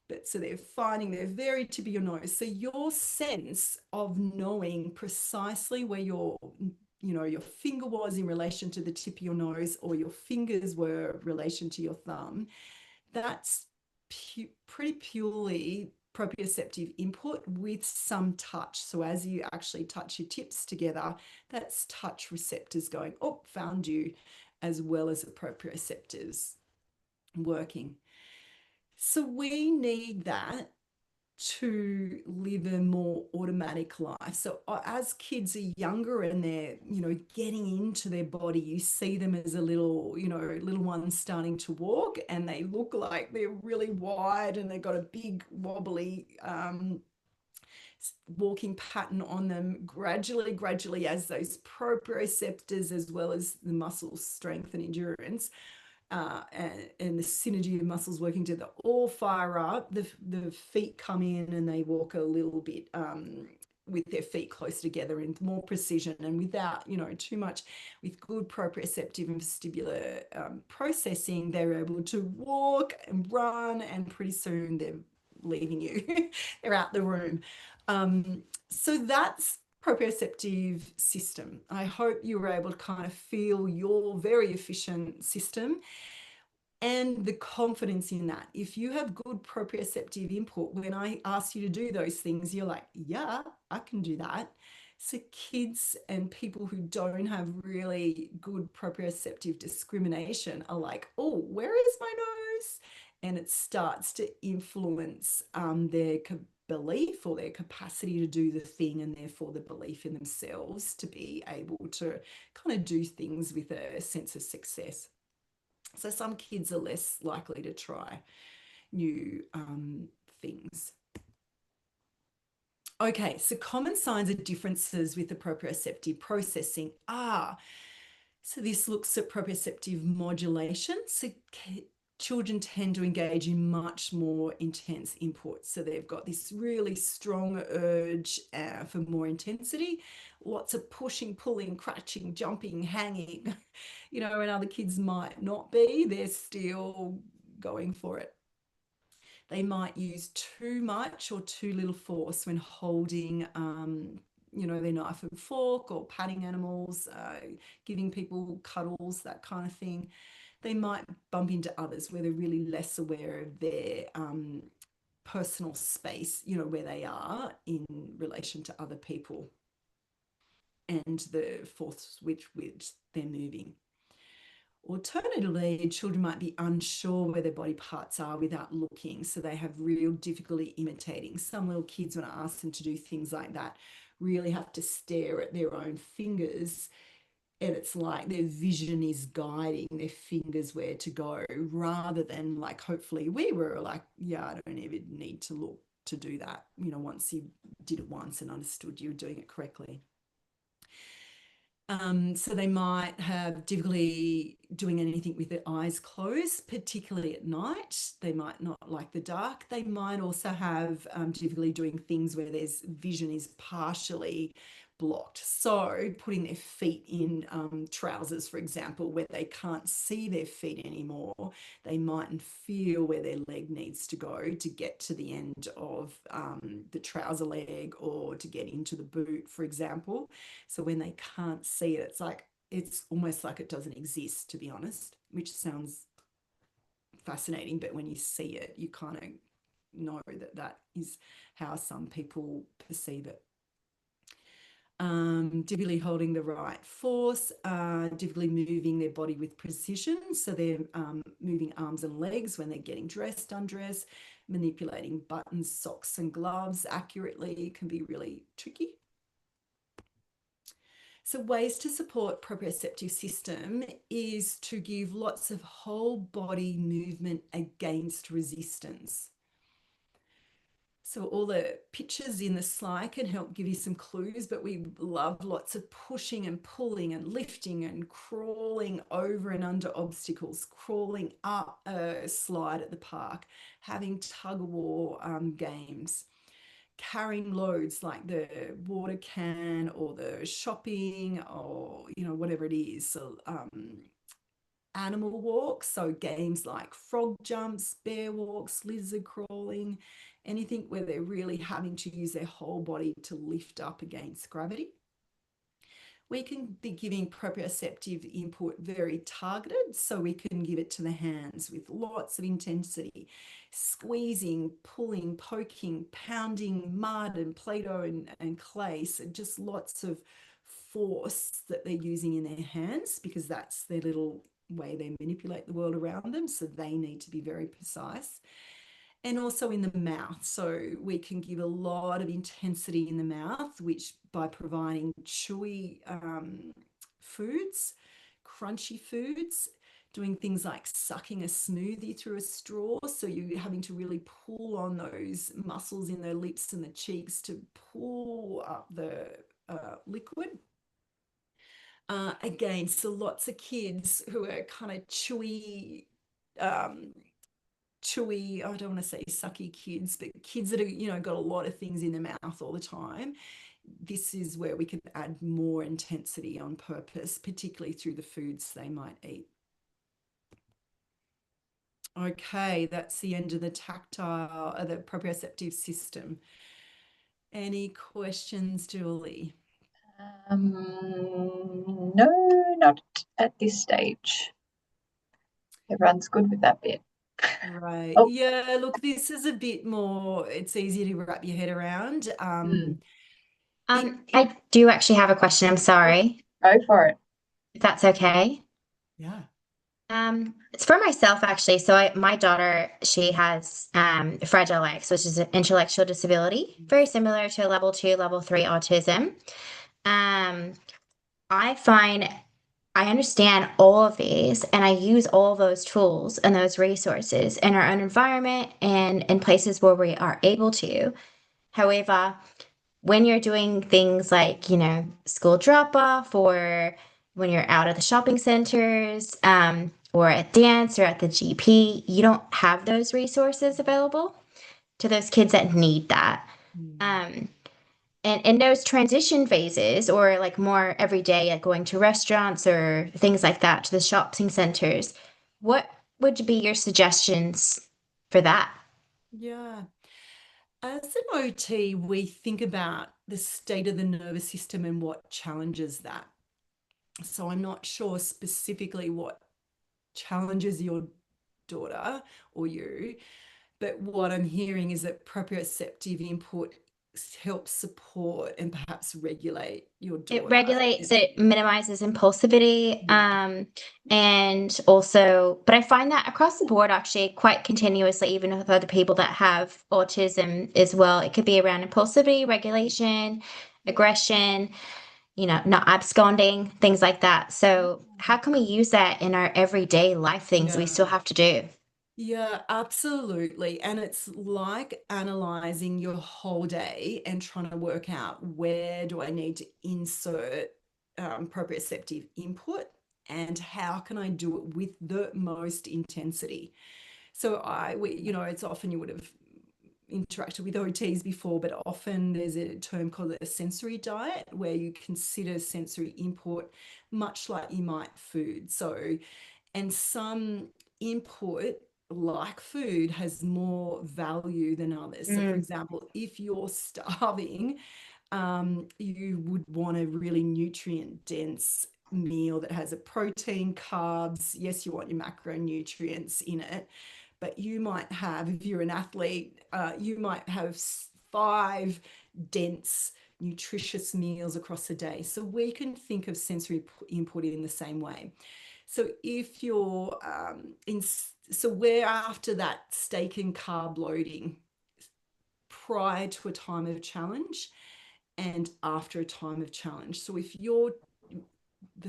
But so they're finding their very tip of your nose. So your sense of knowing precisely where your finger was in relation to the tip of your nose, or your fingers were in relation to your thumb, that's pretty purely proprioceptive input with some touch. So as you actually touch your tips together, that's touch receptors going, oh, found you, as well as the proprioceptors working. So we need that to live a more automatic life. So as kids are younger and they're, getting into their body, you see them as a little, little ones starting to walk, and they look like they're really wide and they've got a big wobbly walking pattern on them. Gradually, as those proprioceptors, as well as the muscle strength and endurance, and the synergy of muscles working together all fire up, the feet come in and they walk a little bit with their feet close together and more precision, and without too much, with good proprioceptive and vestibular processing, they're able to walk and run, and pretty soon they're leaving you. They're out the room. So that's proprioceptive system. I hope you were able to kind of feel your very efficient system and the confidence in that. If you have good proprioceptive input, when I ask you to do those things, you're like, yeah, I can do that. So kids and people who don't have really good proprioceptive discrimination are like, oh, where is my nose? And it starts to influence their belief or their capacity to do the thing, and therefore the belief in themselves to be able to kind of do things with a sense of success. So some kids are less likely to try new things. Okay, so common signs of differences with the proprioceptive processing are, so this looks at proprioceptive modulation. So children tend to engage in much more intense input. So they've got this really strong urge for more intensity, lots of pushing, pulling, crouching, jumping, hanging, and other kids might not be. They're still going for it. They might use too much or too little force when holding their knife and fork, or patting animals, giving people cuddles, that kind of thing. They might bump into others where they're really less aware of their personal space, where they are in relation to other people, and the force with which they're moving. Alternatively, children might be unsure where their body parts are without looking, so they have real difficulty imitating. Some little kids, when I ask them to do things like that, really have to stare at their own fingers, and it's like their vision is guiding their fingers where to go, rather than like, hopefully we were like, yeah, I don't even need to look to do that. Once you did it once and understood you were doing it correctly. So they might have difficulty doing anything with their eyes closed, particularly at night. They might not like the dark. They might also have difficulty doing things where their vision is partially blocked. So putting their feet in trousers, for example, where they can't see their feet anymore, they mightn't feel where their leg needs to go to get to the end of the trouser leg, or to get into the boot, for example. So when they can't see it, it's almost like it doesn't exist, to be honest, which sounds fascinating, but when you see it, you kind of know that that is how some people perceive it. Difficulty holding the right force, difficulty moving their body with precision. So they're moving arms and legs when they're getting dressed, undressed, manipulating buttons, socks and gloves accurately can be really tricky. So ways to support proprioceptive system is to give lots of whole body movement against resistance. So all the pictures in the slide can help give you some clues, but we love lots of pushing and pulling and lifting and crawling over and under obstacles, crawling up a slide at the park, having tug-of-war games, carrying loads like the water can or the shopping, or whatever it is. So animal walks, so games like frog jumps, bear walks, lizard crawling, anything where they're really having to use their whole body to lift up against gravity. we can be giving proprioceptive input very targeted. So we can give it to the hands with lots of intensity, squeezing, pulling, poking, pounding mud and Play-Doh and clay. So just lots of force that they're using in their hands, because that's their little way they manipulate the world around them. So they need to be very precise. And also in the mouth. So we can give a lot of intensity in the mouth, which by providing chewy foods, crunchy foods, doing things like sucking a smoothie through a straw. So you're having to really pull on those muscles in their lips and the cheeks to pull up the liquid. Again, so lots of kids who are kind of chewy, I don't want to say sucky kids, but kids that are, got a lot of things in their mouth all the time. This is where we can add more intensity on purpose, particularly through the foods they might eat. Okay, that's the end of the tactile, the proprioceptive system. Any questions, Julie? No, not at this stage. Everyone's good with that bit. Right. Oh. Yeah, look, this is a bit more, it's easier to wrap your head around. I do actually have a question. I'm sorry, Go for it. if that's okay. Yeah. It's for myself actually. So my daughter, she has Fragile X, which is an intellectual disability, very similar to level 2, level 3 autism. I find I understand all of these and I use all those tools and those resources in our own environment and in places where we are able to. However, when you're doing things like, school drop off, or when you're out at the shopping centers, or at dance or at the GP, you don't have those resources available to those kids that need that. Um, and in those transition phases, or like more every day, like going to restaurants or things like that, to the shopping centers, what would be your suggestions for that? Yeah. As an OT, we think about the state of the nervous system and what challenges that. So I'm not sure specifically what challenges your daughter or you, but what I'm hearing is that proprioceptive input helps support and perhaps regulate your It daughter. regulates, it minimizes impulsivity, Yeah. and also, but I find that across the board actually quite continuously, even with other people that have autism as well. It could be around impulsivity, regulation, aggression, not absconding, things like that. So how can we use that in our everyday life things we Yeah. still have to do? Yeah, absolutely. And it's like analyzing your whole day and trying to work out, where do I need to insert proprioceptive input, and how can I do it with the most intensity? So it's often, you would have interacted with OTs before, but often there's a term called a sensory diet, where you consider sensory input much like you might food. So, and some input, like food, has more value than others. So, for example, if you're starving, you would want a really nutrient dense meal that has a protein, carbs. Yes, you want your macronutrients in it, but you might have, if you're an athlete, you might have 5 dense, nutritious meals across a day. So we can think of sensory input in the same way. So if you're so we're after that steak and carb loading prior to a time of challenge and after a time of challenge. So if the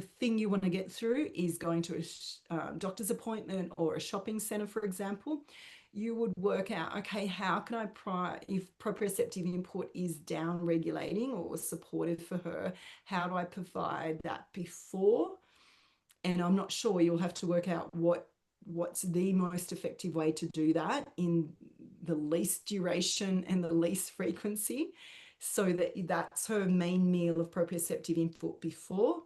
thing you want to get through is going to a doctor's appointment or a shopping center, for example, you would work out, okay, how can if proprioceptive input is down regulating or supportive for her, how do I provide that before? And I'm not sure, you'll have to work out what's the most effective way to do that in the least duration and the least frequency, so that that's her main meal of proprioceptive input before.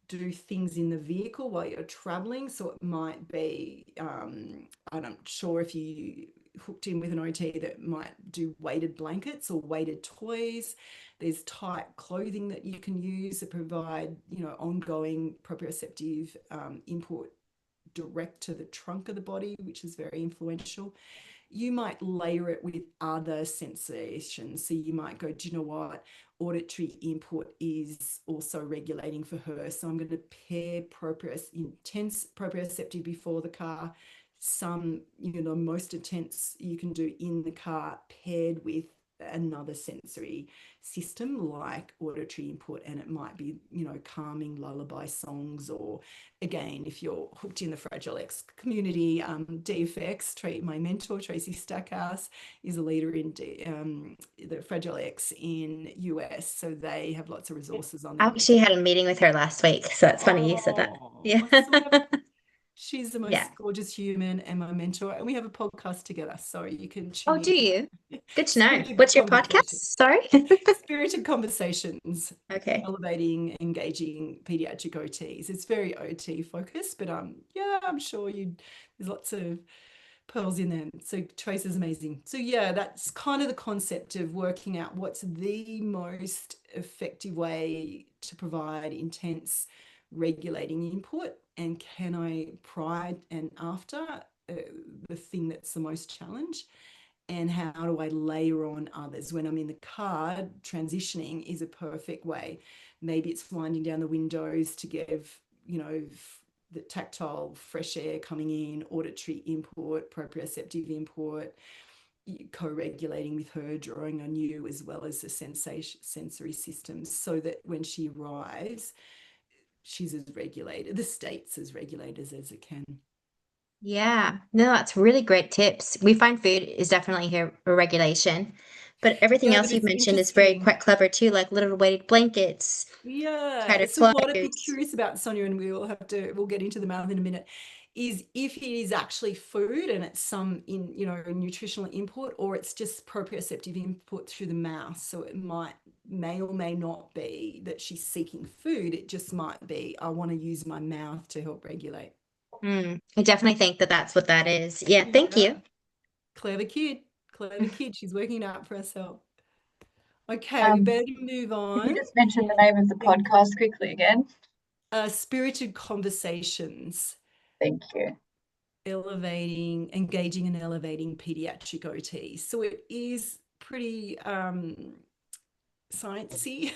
Do things in the vehicle while you're traveling. So it might be, I'm not sure if you hooked in with an OT that might do weighted blankets or weighted toys. There's tight clothing that you can use that provide, ongoing proprioceptive input direct to the trunk of the body, which is very influential. You might layer it with other sensations. So you might go, do you know what? Auditory input is also regulating for her. So I'm going to pair intense proprioceptive before the car. Some, most intense you can do in the car paired with another sensory system like auditory input, and it might be, calming lullaby songs, or again, if you're hooked in the Fragile X community, DFX, my mentor Tracy Stackhouse is a leader in the Fragile X in US, so they have lots of resources on I there. actually had a meeting with her last week, so it's funny you said that. Yeah. She's the most Yeah. gorgeous human and my mentor, and we have a podcast together, so you can tune Oh, in. do you? Good to know. Spirited What's your podcast? Conversation. Sorry. Spirited Conversations, Okay. elevating, engaging pediatric OTs. It's very OT focused, but yeah, I'm sure there's lots of pearls in there. So Trace is amazing. So yeah, that's kind of the concept of working out what's the most effective way to provide intense regulating input, and can I prior and after the thing that's the most challenge, and how do I layer on others. When I'm in the car, transitioning is a perfect way. Maybe it's winding down the windows to give, the tactile fresh air coming in, auditory input, proprioceptive input, co-regulating with her, drawing on you, as well as the sensory systems, so that when she arrives, she's as regulated, the state's as regulated as it can. Yeah, no, that's really great tips. We find food is definitely here a regulation, but everything Yeah, else but you've it's mentioned is very interesting. quite clever too, like little weighted blankets, Yeah. tighter So what I'd be clothes. curious about, Sonia, and we'll get into the mouth in a minute, is if it is actually food and it's some nutritional input, or it's just proprioceptive input through the mouth. So it may or may not be that she's seeking food. It just might be, I want to use my mouth to help regulate. I definitely think that that's what that is. Yeah, thank Yeah. you. Clever kid. She's working out for herself. Okay, we better move Can you on. just mention the name of the Yeah. podcast quickly again? Spirited Conversations. Thank you. Engaging and elevating pediatric OT. So it is pretty sciencey,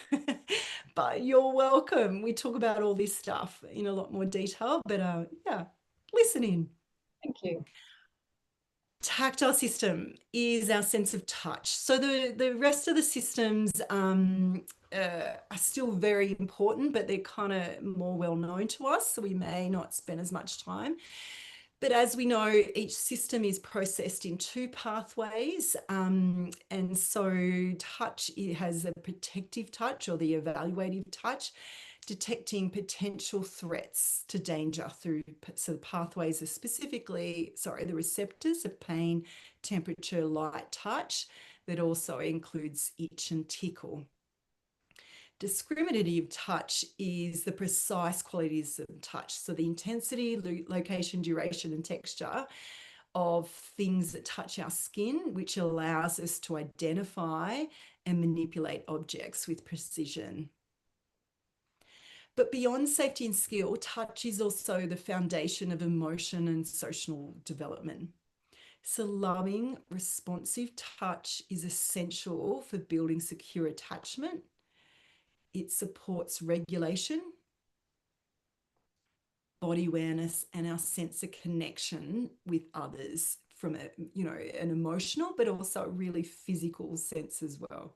but you're welcome. We talk about all this stuff in a lot more detail, but yeah, listen in. Thank you. Tactile system is our sense of touch. So the rest of the systems are still very important, but they're kind of more well known to us, so we may not spend as much time. But as we know, each system is processed in two pathways. And so touch, it has a protective touch, or the evaluative touch, detecting potential threats to danger through, so the pathways are the receptors of pain, temperature, light, touch, that also includes itch and tickle. Discriminative touch is the precise qualities of touch. So the intensity, location, duration, and texture of things that touch our skin, which allows us to identify and manipulate objects with precision. But beyond safety and skill, touch is also the foundation of emotion and social development. So loving, responsive touch is essential for building secure attachment. It supports regulation, body awareness, and our sense of connection with others from an emotional, but also a really physical sense as well.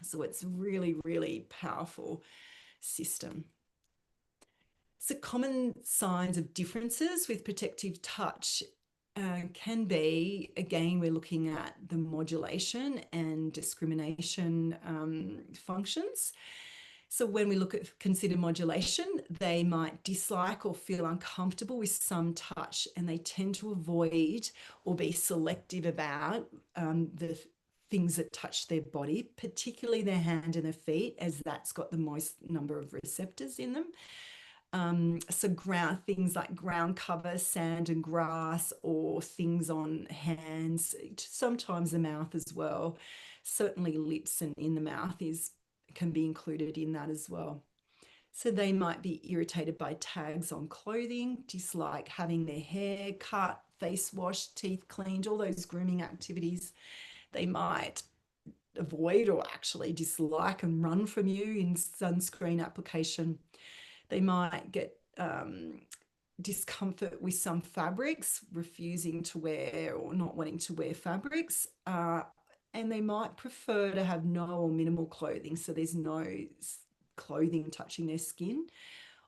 So it's really, really powerful system. So common signs of differences with protective touch can be, again, we're looking at the modulation and discrimination functions. So when we consider modulation, they might dislike or feel uncomfortable with some touch, and they tend to avoid or be selective about the things that touch their body, particularly their hand and their feet, as that's got the most number of receptors in them. So things like ground cover, sand and grass, or things on hands, sometimes the mouth as well. Certainly lips and in the mouth can be included in that as well. So they might be irritated by tags on clothing, dislike having their hair cut, face washed, teeth cleaned, all those grooming activities. They might avoid or actually dislike and run from you in sunscreen application. They might get discomfort with some fabrics, refusing to wear or not wanting to wear fabrics. And they might prefer to have no or minimal clothing, so there's no clothing touching their skin.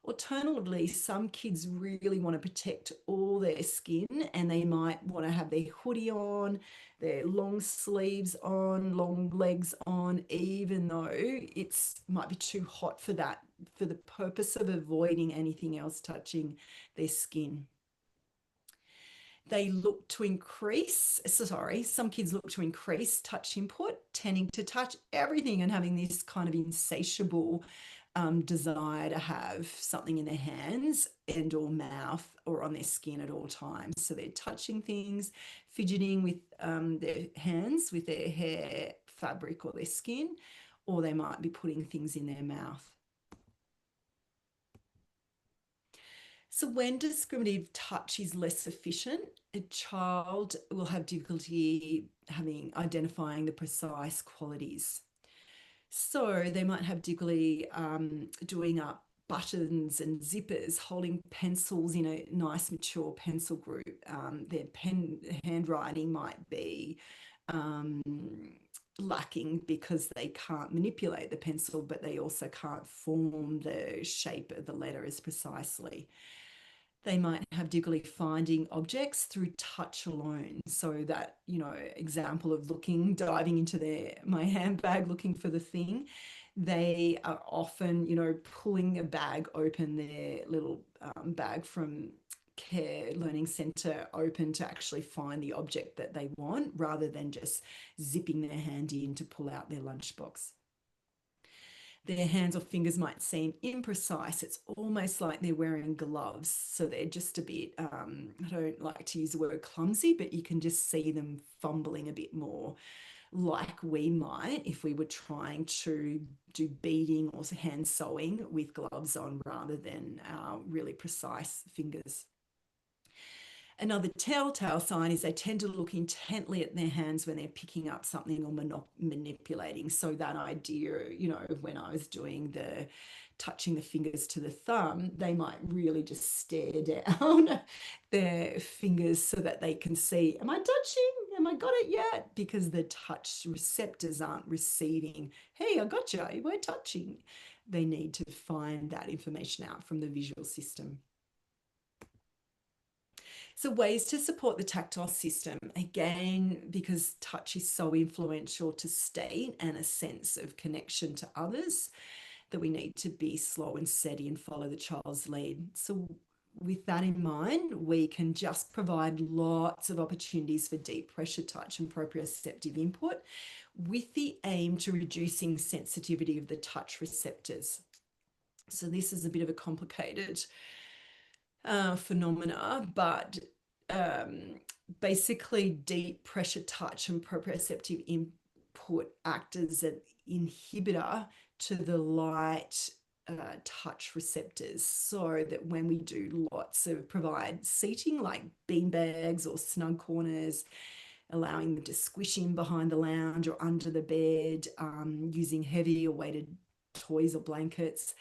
Alternatively, some kids really want to protect all their skin, and they might want to have their hoodie on, their long sleeves on, long legs on, even though it's might be too hot for that, for the purpose of avoiding anything else touching their skin. Some kids look to increase touch input, tending to touch everything and having this kind of insatiable desire to have something in their hands and or mouth or on their skin at all times. So they're touching things, fidgeting with their hands, with their hair, fabric or their skin, or they might be putting things in their mouth. So when discriminative touch is less efficient, a child will have difficulty identifying the precise qualities. So they might have difficulty doing up buttons and zippers, holding pencils in a nice mature pencil group. Their handwriting might be lacking because they can't manipulate the pencil, but they also can't form the shape of the letters precisely. They might have difficulty finding objects through touch alone. So that, example of diving into my handbag looking for the thing, they are often, pulling a bag open, their little bag from Care Learning Centre open to actually find the object that they want, rather than just zipping their hand in to pull out their lunchbox. Their hands or fingers might seem imprecise. It's almost like they're wearing gloves. So they're just a bit, I don't like to use the word clumsy, but you can just see them fumbling a bit more, like we might if we were trying to do beading or hand sewing with gloves on rather than our really precise fingers. Another telltale sign is they tend to look intently at their hands when they're picking up something or manipulating. So that idea, when I was doing touching the fingers to the thumb, they might really just stare down their fingers so that they can see, am I touching? Am I got it yet? Because the touch receptors aren't receiving, hey, I got you, we're touching. They need to find that information out from the visual system. So ways to support the tactile system, again, because touch is so influential to state and a sense of connection to others, that we need to be slow and steady and follow the child's lead. So with that in mind, we can just provide lots of opportunities for deep pressure touch and proprioceptive input with the aim to reducing sensitivity of the touch receptors. So this is a bit of a complicated phenomena, but basically deep pressure touch and proprioceptive input act as an inhibitor to the light touch receptors, so that when we do provide seating like bean bags or snug corners, allowing them to squish in behind the lounge or under the bed, using heavy or weighted toys or blankets,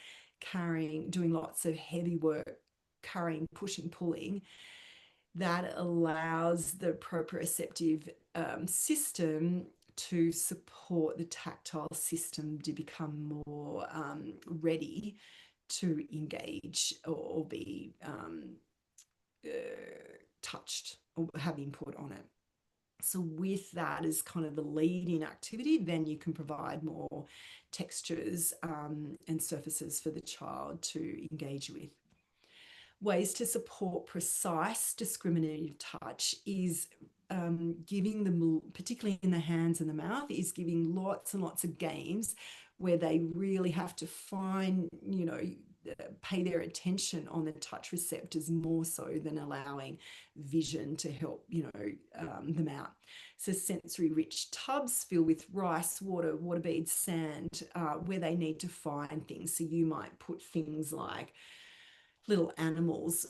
doing lots of heavy work, carrying, pushing, pulling, that allows the proprioceptive system to support the tactile system to become more ready to engage or be touched or have input on it. So with that as kind of the leading activity, then you can provide more textures and surfaces for the child to engage with. Ways to support precise discriminative touch is giving them, particularly in the hands and the mouth, is giving lots and lots of games where they really have to find, pay their attention on the touch receptors more so than allowing vision to help, them out. So sensory rich tubs fill with rice, water, water beads, sand, where they need to find things. So you might put things like little animals,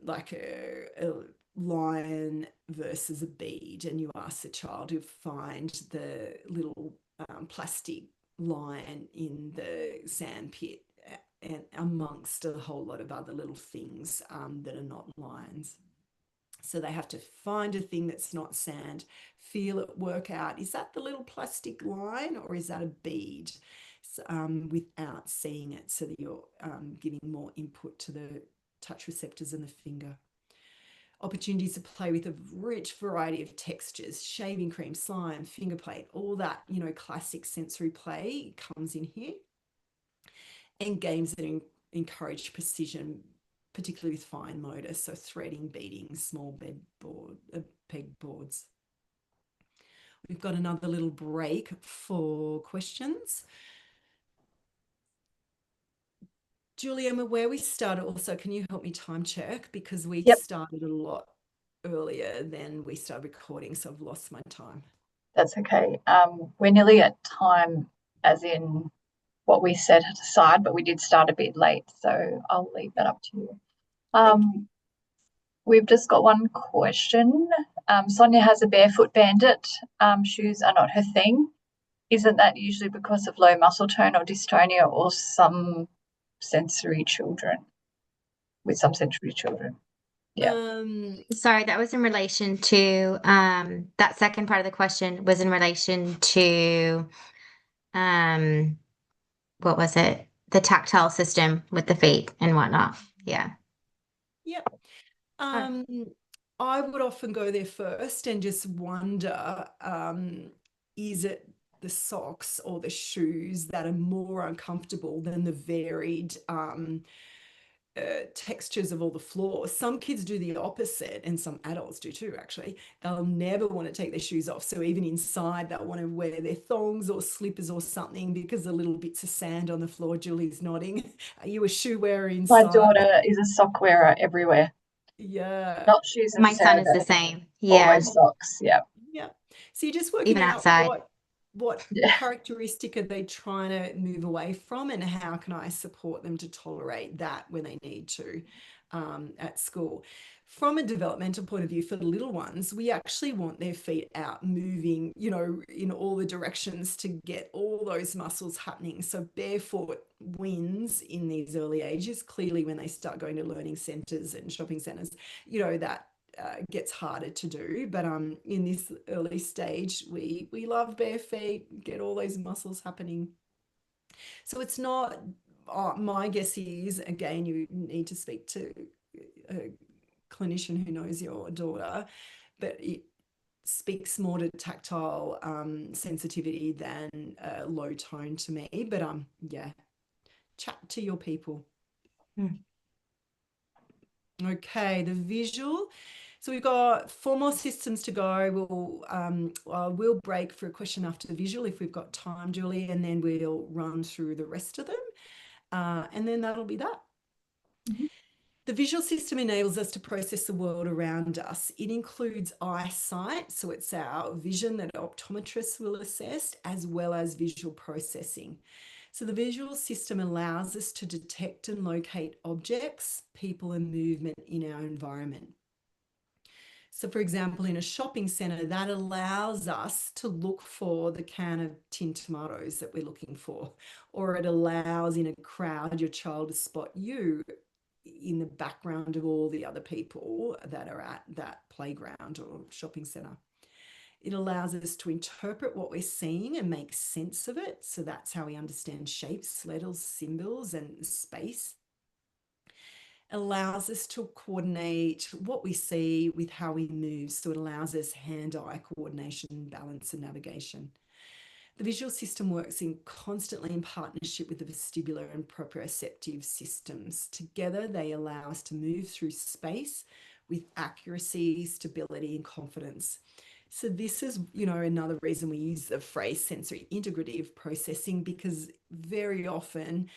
like a lion versus a bead, and you ask the child to find the little plastic lion in the sand pit, and amongst a whole lot of other little things that are not lions. So they have to find a thing that's not sand, feel it, work out, is that the little plastic line or is that a bead? Without seeing it, so that you're giving more input to the touch receptors in the finger. Opportunities to play with a rich variety of textures, shaving cream, slime, finger plate, all that, classic sensory play comes in here. And games that encourage precision, particularly with fine motor, so threading, beading, small peg boards. We've got another little break for questions. Julie, Emma, where we started also, can you help me time check? Because we started a lot earlier than we started recording, so I've lost my time. That's okay. We're nearly at time, as in what we set aside, but we did start a bit late, so I'll leave that up to you. We've just got one question. Sonia has a barefoot bandit. Shoes are not her thing. Isn't that usually because of low muscle tone or dystonia, or some sensory children? Yeah. Sorry, that was in relation to that second part of the question was in relation to what was it? The tactile system with the feet and whatnot. Yeah. Yep. I would often go there first and just wonder, is it the socks or the shoes that are more uncomfortable than the varied textures of all the floors? Some kids do the opposite, and some adults do too, actually. They'll never want to take their shoes off. So even inside, they'll want to wear their thongs or slippers or something because the little bits of sand on the floor. Julie's nodding. Are you a shoe wearer inside? My daughter is a sock wearer everywhere. Yeah. Not shoes and My son is the same. Yeah. Always socks. Yeah. Yeah. So you're just working Even out outside. what characteristic are they trying to move away from, and how can I support them to tolerate that when they need to at school. From a developmental point of view, for the little ones, we actually want their feet out moving, in all the directions to get all those muscles happening. So barefoot wins in these early ages. Clearly, when they start going to learning centres and shopping centres, that gets harder to do, but in this early stage, we love bare feet, get all those muscles happening. So it's not, my guess is, again, you need to speak to a clinician who knows your daughter, but it speaks more to tactile sensitivity than low tone to me. But chat to your people. Okay, the visual. So we've got 4 more systems to go. We'll break for a question after the visual if we've got time, Julie, and then we'll run through the rest of them. And then that'll be that. Mm-hmm. The visual system enables us to process the world around us. It includes eyesight, so it's our vision that optometrists will assess, as well as visual processing. So the visual system allows us to detect and locate objects, people, and movement in our environment. So for example, in a shopping centre, that allows us to look for the can of tinned tomatoes that we're looking for, or it allows in a crowd your child to spot you in the background of all the other people that are at that playground or shopping centre. It allows us to interpret what we're seeing and make sense of it. So that's how we understand shapes, letters, symbols, and space. Allows us to coordinate what we see with how we move. So it allows us hand-eye coordination, balance, and navigation. The visual system works constantly in partnership with the vestibular and proprioceptive systems. Together, they allow us to move through space with accuracy, stability, and confidence. So this is, another reason we use the phrase sensory integrative processing, because very often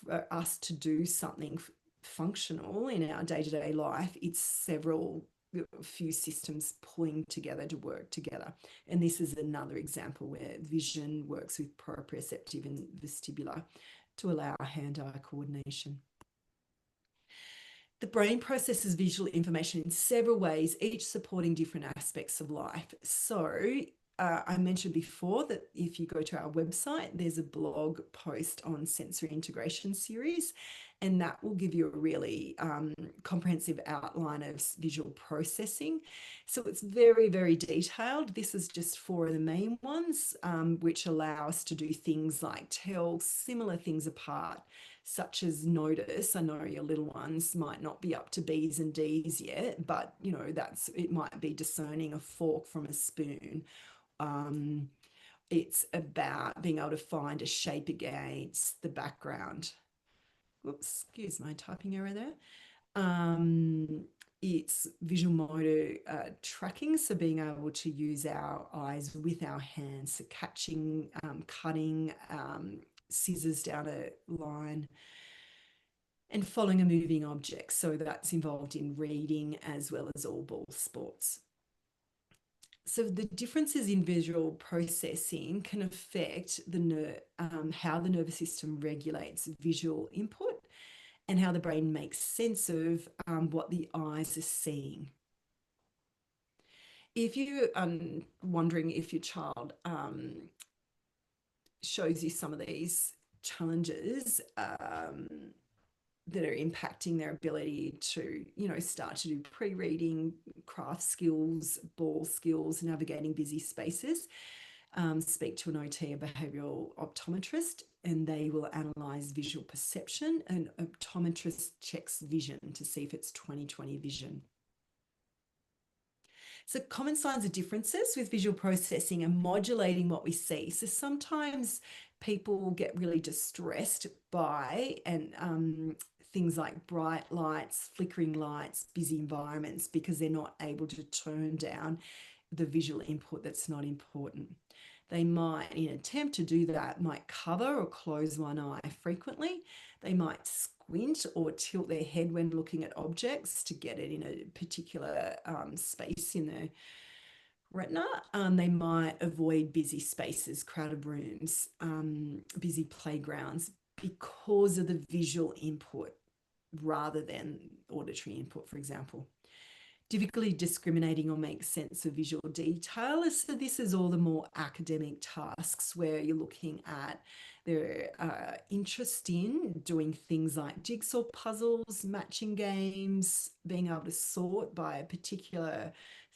for us to do something functional in our day-to-day life, it's a few systems pulling together to work together. And this is another example where vision works with proprioceptive and vestibular to allow hand-eye coordination. The brain processes visual information in several ways, each supporting different aspects of life. So I mentioned before that if you go to our website, there's a blog post on sensory integration series, and that will give you a really comprehensive outline of visual processing. So it's very, very detailed. This is just four of the main ones, which allow us to do things like tell similar things apart, such as notice. I know your little ones might not be up to B's and D's yet, but you know, it might be discerning a fork from a spoon. It's about being able to find a shape against the background. Whoops, excuse my typing error there. It's visual motor tracking, so being able to use our eyes with our hands, so catching, cutting, scissors down a line, and following a moving object. So that's involved in reading as well as all ball sports. So the differences in visual processing can affect how the nervous system regulates visual input and how the brain makes sense of what the eyes are seeing. If you are wondering if your child shows you some of these challenges that are impacting their ability to, start to do pre-reading, craft skills, ball skills, navigating busy spaces, speak to an OT, a behavioural optometrist, and they will analyse visual perception. An optometrist checks vision to see if it's 20/20 vision. So common signs of differences with visual processing and modulating what we see. So sometimes people get really distressed by things like bright lights, flickering lights, busy environments, because they're not able to turn down the visual input that's not important. They might, in an attempt to do that, might cover or close one eye frequently. They might squint or tilt their head when looking at objects to get it in a particular space in the retina. They might avoid busy spaces, crowded rooms, busy playgrounds because of the visual input rather than auditory input, for example. Difficulty discriminating or make sense of visual detail. So this is all the more academic tasks where you're looking at their interest in doing things like jigsaw puzzles, matching games, being able to sort by a particular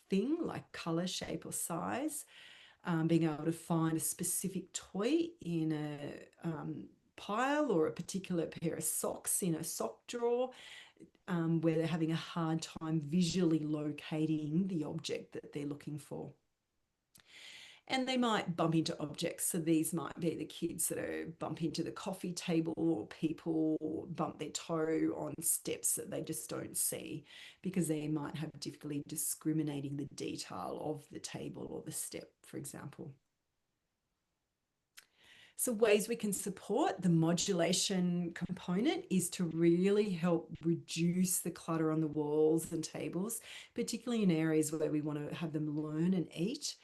thing like color, shape, or size, being able to find a specific toy in a pile or a particular pair of socks in a sock drawer, where they're having a hard time visually locating the object that they're looking for. And they might bump into objects. So these might be the kids that bump into the coffee table, or people bump their toe on steps that they just don't see because they might have difficulty discriminating the detail of the table or the step, for example. So ways we can support the modulation component is to really help reduce the clutter on the walls and tables, particularly in areas where we want to have them learn and eat.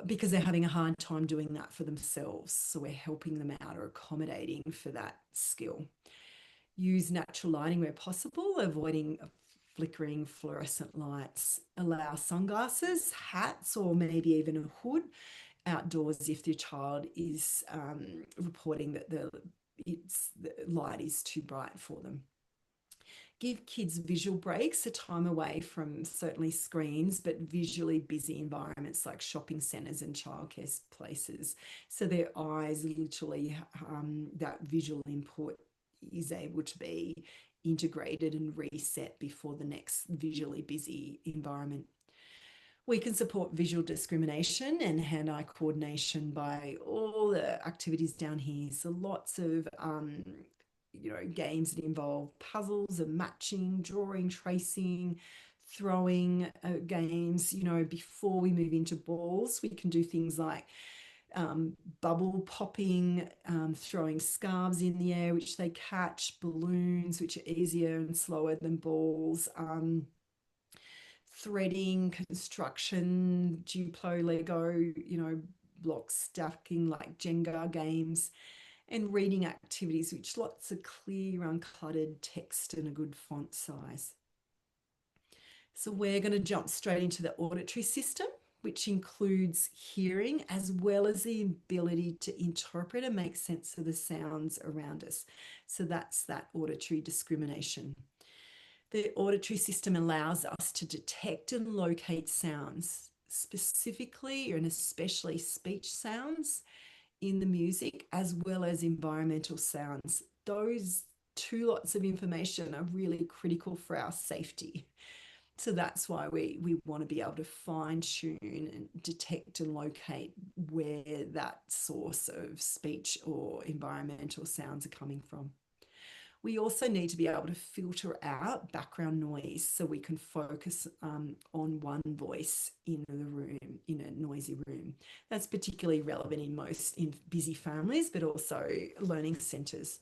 Because they're having a hard time doing that for themselves. So we're helping them out or accommodating for that skill. Use natural lighting where possible, avoiding flickering fluorescent lights. Allow sunglasses, hats, or maybe even a hood outdoors if your child is reporting that the light is too bright for them. Give kids visual breaks, a time away from certainly screens, but visually busy environments like shopping centres and childcare places. So their eyes literally, that visual input is able to be integrated and reset before the next visually busy environment. We can support visual discrimination and hand-eye coordination by all the activities down here. So lots of games that involve puzzles and matching, drawing, tracing, throwing games. Before we move into balls, we can do things like bubble popping, throwing scarves in the air, which they catch, balloons, which are easier and slower than balls, threading, construction, Duplo, Lego, block stacking like Jenga games, and reading activities, which lots of clear, uncluttered text and a good font size. So we're going to jump straight into the auditory system, which includes hearing as well as the ability to interpret and make sense of the sounds around us. So that's that auditory discrimination. The auditory system allows us to detect and locate sounds, specifically and especially speech sounds in the music, as well as environmental sounds. Those two lots of information are really critical for our safety. So that's why we want to be able to fine tune and detect and locate where that source of speech or environmental sounds are coming from. We also need to be able to filter out background noise so we can focus on one voice in the room, in a noisy room. That's particularly relevant in busy families, but also learning centres.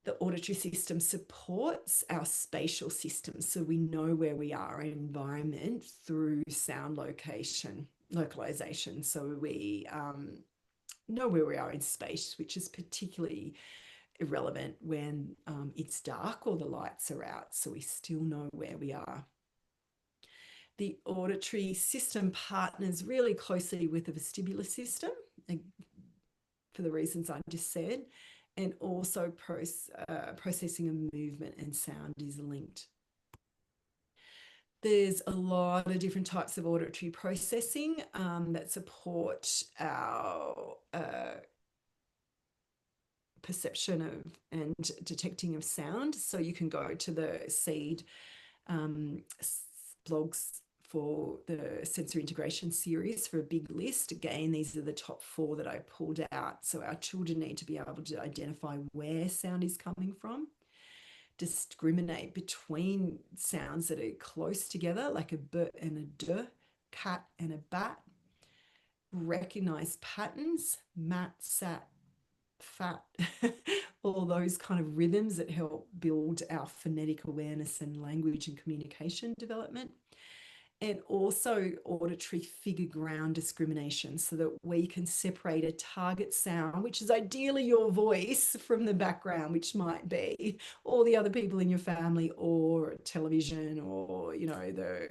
The auditory system supports our spatial system, so we know where we are in environment through sound localization. So we know where we are in space, which is particularly irrelevant when it's dark or the lights are out, so we still know where we are. The auditory system partners really closely with the vestibular system, for the reasons I just said, and also processing of movement and sound is linked. There's a lot of different types of auditory processing that support our perception of and detecting of sound. So you can go to the SEED blogs for the sensory integration series for a big list. Again, these are the top 4 that I pulled out. So our children need to be able to identify where sound is coming from, discriminate between sounds that are close together, like a b and a d, cat and a bat, recognize patterns, mat, sat, fat, all those kind of rhythms that help build our phonetic awareness and language and communication development. And also auditory figure ground discrimination, so that we can separate a target sound, which is ideally your voice, from the background, which might be all the other people in your family or television or, the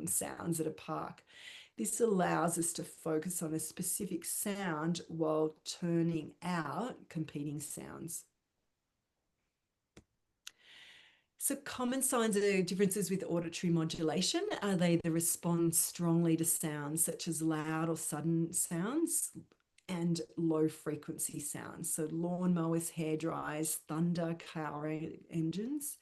sounds at a park. This allows us to focus on a specific sound while turning out competing sounds. So common signs of differences with auditory modulation are they either respond strongly to sounds such as loud or sudden sounds and low frequency sounds. So lawnmowers, hairdryers, thunder, car engines.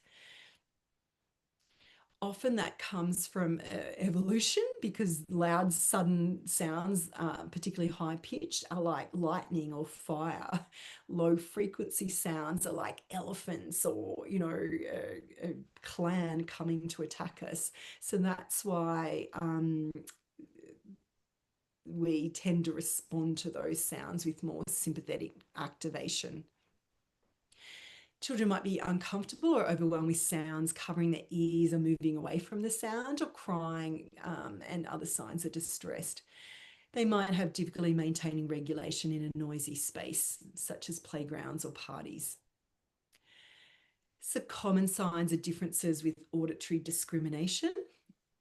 Often that comes from evolution, because loud, sudden sounds, particularly high-pitched, are like lightning or fire. Low-frequency sounds are like elephants or, a clan coming to attack us. So that's why we tend to respond to those sounds with more sympathetic activation. Children might be uncomfortable or overwhelmed with sounds covering their ears or moving away from the sound, or crying and other signs of distress. They might have difficulty maintaining regulation in a noisy space, such as playgrounds or parties. So common signs of differences with auditory discrimination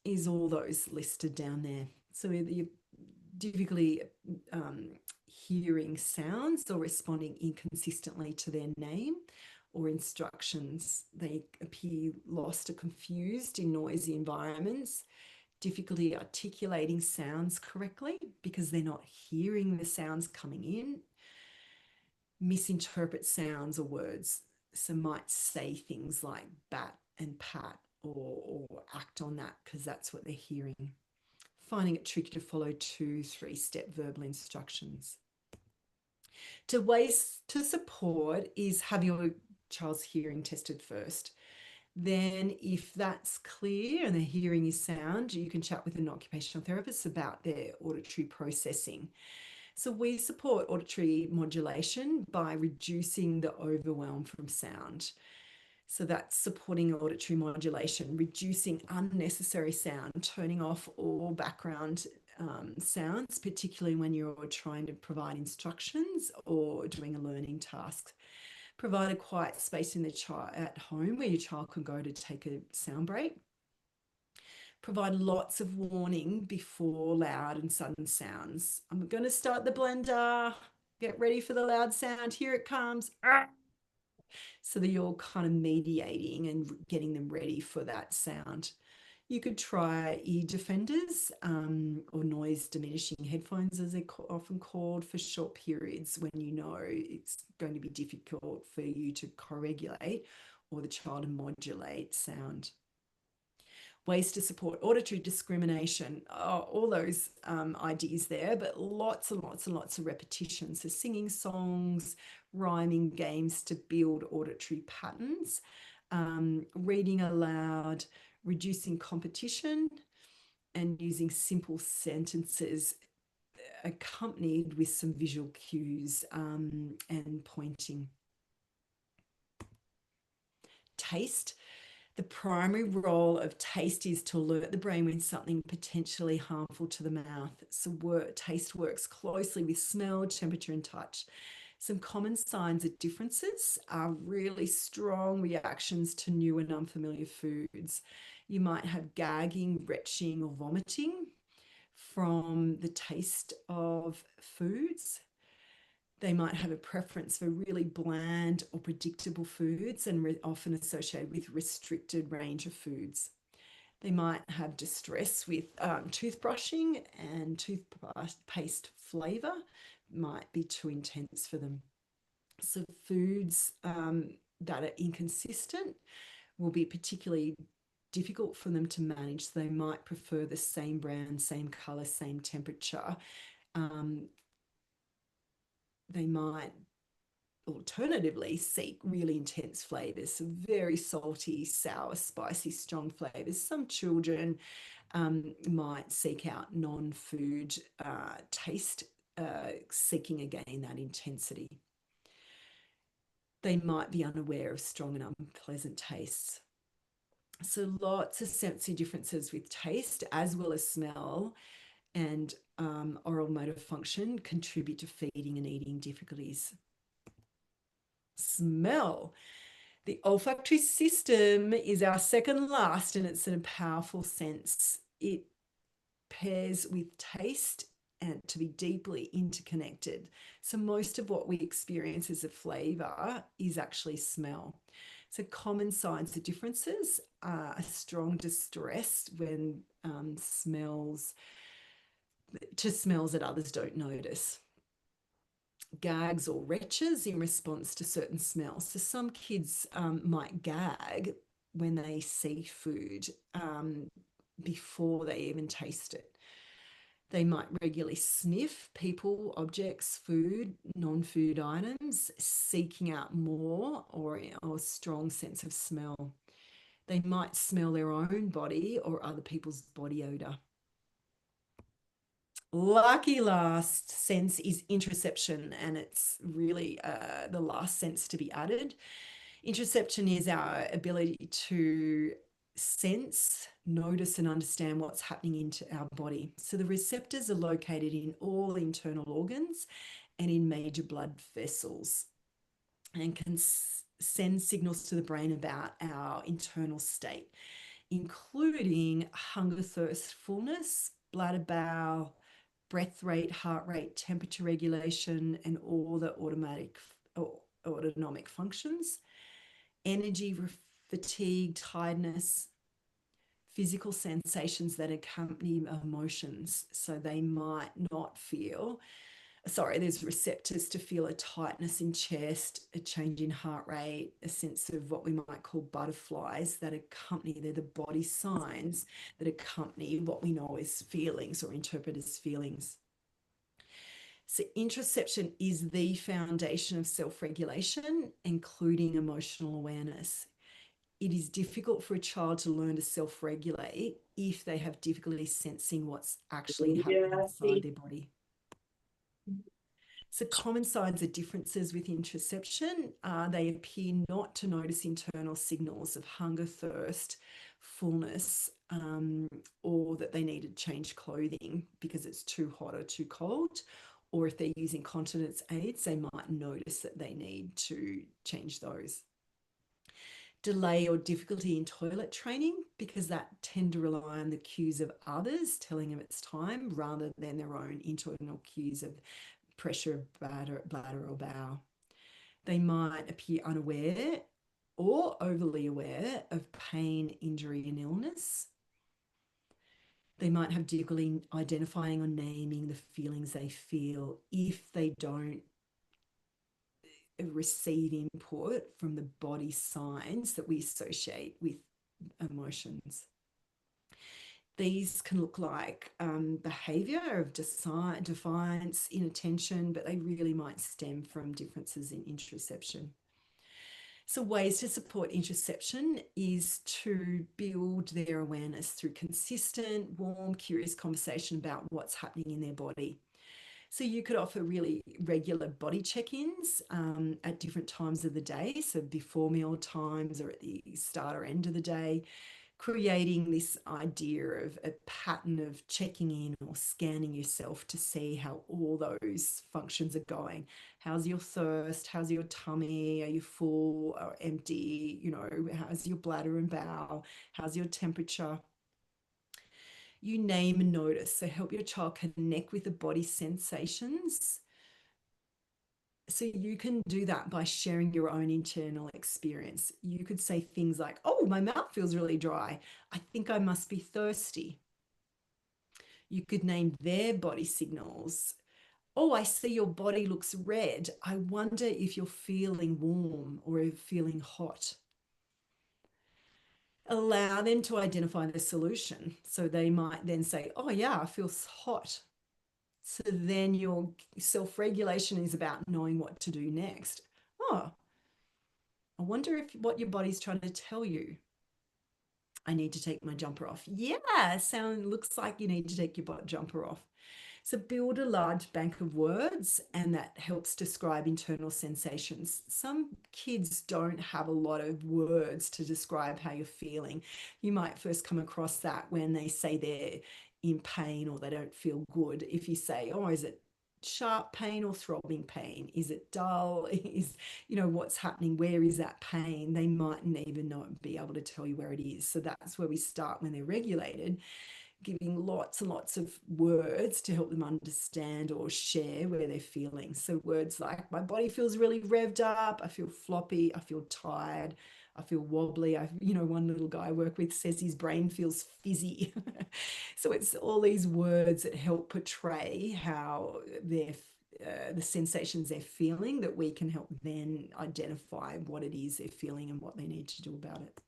is all those listed down there. So either you're difficulty hearing sounds or responding inconsistently to their name or instructions. They appear lost or confused in noisy environments, difficulty articulating sounds correctly because they're not hearing the sounds coming in, misinterpret sounds or words. So might say things like bat and pat or act on that because that's what they're hearing. Finding it tricky to follow 2-3-step verbal instructions. Ways to support is have your child's hearing tested first. Then if that's clear and the hearing is sound, you can chat with an occupational therapist about their auditory processing. So we support auditory modulation by reducing the overwhelm from sound. So that's supporting auditory modulation, reducing unnecessary sound, turning off all background sounds, particularly when you're trying to provide instructions or doing a learning task. Provide a quiet space in the at home where your child can go to take a sound break. Provide lots of warning before loud and sudden sounds. I'm going to start the blender. Get ready for the loud sound. Here it comes. So that you're kind of mediating and getting them ready for that sound. You could try ear defenders or noise diminishing headphones, as they're often called, for short periods when you know it's going to be difficult for you to co-regulate or the child to modulate sound. Ways to support auditory discrimination, all those ideas there, but lots and lots and lots of repetition. So singing songs, rhyming games to build auditory patterns, reading aloud, reducing competition, and using simple sentences accompanied with some visual cues and pointing. Taste. The primary role of taste is to alert the brain when something potentially harmful to the mouth. So taste works closely with smell, temperature, and touch. Some common signs of differences are really strong reactions to new and unfamiliar foods. You might have gagging, retching, or vomiting from the taste of foods. They might have a preference for really bland or predictable foods and often associated with restricted range of foods. They might have distress with toothbrushing, and toothpaste flavour might be too intense for them. So foods that are inconsistent will be particularly difficult for them to manage. They might prefer the same brand, same colour, same temperature. They might alternatively seek really intense flavors, some very salty, sour, spicy, strong flavors. Some children might seek out non-food taste, seeking again that intensity. They might be unaware of strong and unpleasant tastes. So lots of sensory differences with taste as well as smell and oral motor function contribute to feeding and eating difficulties. Smell. The olfactory system is our second last, and it's a powerful sense. It pairs with taste and to be deeply interconnected. So most of what we experience as a flavour is actually smell. So common signs of differences are a strong distress when smells that others don't notice. Gags or retches in response to certain smells. So some kids might gag when they see food before they even taste it. They might regularly sniff people, objects, food, non-food items, seeking out more or a strong sense of smell. They might smell their own body or other people's body odor. Lucky last sense is interoception, and it's really the last sense to be added. Interoception is our ability to sense, notice, and understand what's happening into our body. So the receptors are located in all internal organs and in major blood vessels and can send signals to the brain about our internal state, including hunger, thirst, fullness, bladder, bowel, breath rate, heart rate, temperature regulation, and all the autonomic functions, energy, fatigue, tiredness, physical sensations that accompany emotions. So they might not feel, there's receptors to feel a tightness in chest, a change in heart rate, a sense of what we might call butterflies that accompany, they're the body signs that accompany what we know as feelings or interpret as feelings. So interoception is the foundation of self-regulation, including emotional awareness. it is difficult for a child to learn to self-regulate if they have difficulty sensing what's actually happening inside their body. So common signs of differences with interoception, they appear not to notice internal signals of hunger, thirst, fullness, or that they need to change clothing because it's too hot or too cold. Or if they're using continence aids, they might notice that they need to change those. Delay or difficulty in toilet training, because that tend to rely on the cues of others telling them it's time rather than their own internal cues of pressure of bladder or bowel. They might appear unaware or overly aware of pain, injury, and illness. They might have difficulty identifying or naming the feelings they feel if they don't receive input from the body signs that we associate with emotions. These can look like behaviour of defiance, inattention, but they really might stem from differences in interoception. So ways to support interoception is to build their awareness through consistent, warm, curious conversation about what's happening in their body. So you could offer really regular body check-ins at different times of the day, so before meal times or at the start or end of the day, creating this idea of a pattern of checking in or scanning yourself to see how all those functions are going. How's your thirst? How's your tummy? Are you full or empty? You know, how's your bladder and bowel? How's your temperature? You name and notice. So help your child connect with the body sensations. So you can do that by sharing your own internal experience. You could say things like, oh, my mouth feels really dry. I think I must be thirsty. You could name their body signals. Oh, I see your body looks red. I wonder if you're feeling warm or feeling hot. Allow them to identify the solution. So they might then say, oh yeah, I feel hot. So then your self-regulation is about knowing what to do next. Oh, I wonder if what your body's trying to tell you. I need to take my jumper off. Yeah, looks like you need to take your jumper off. So build a large bank of words, and that helps describe internal sensations. Some kids don't have a lot of words to describe how you're feeling. You might first come across that when they say they're in pain or they don't feel good. If you say, oh, is it sharp pain or throbbing pain? Is it dull? What's happening? Where is that pain? They mightn't even be able to tell you where it is. So that's where we start when they're regulated, giving lots and lots of words to help them understand or share where they're feeling. So words like, my body feels really revved up, I feel floppy, I feel tired, I feel wobbly. One little guy I work with says his brain feels fizzy. So it's all these words that help portray how the sensations they're feeling, that we can help then identify what it is they're feeling and what they need to do about it.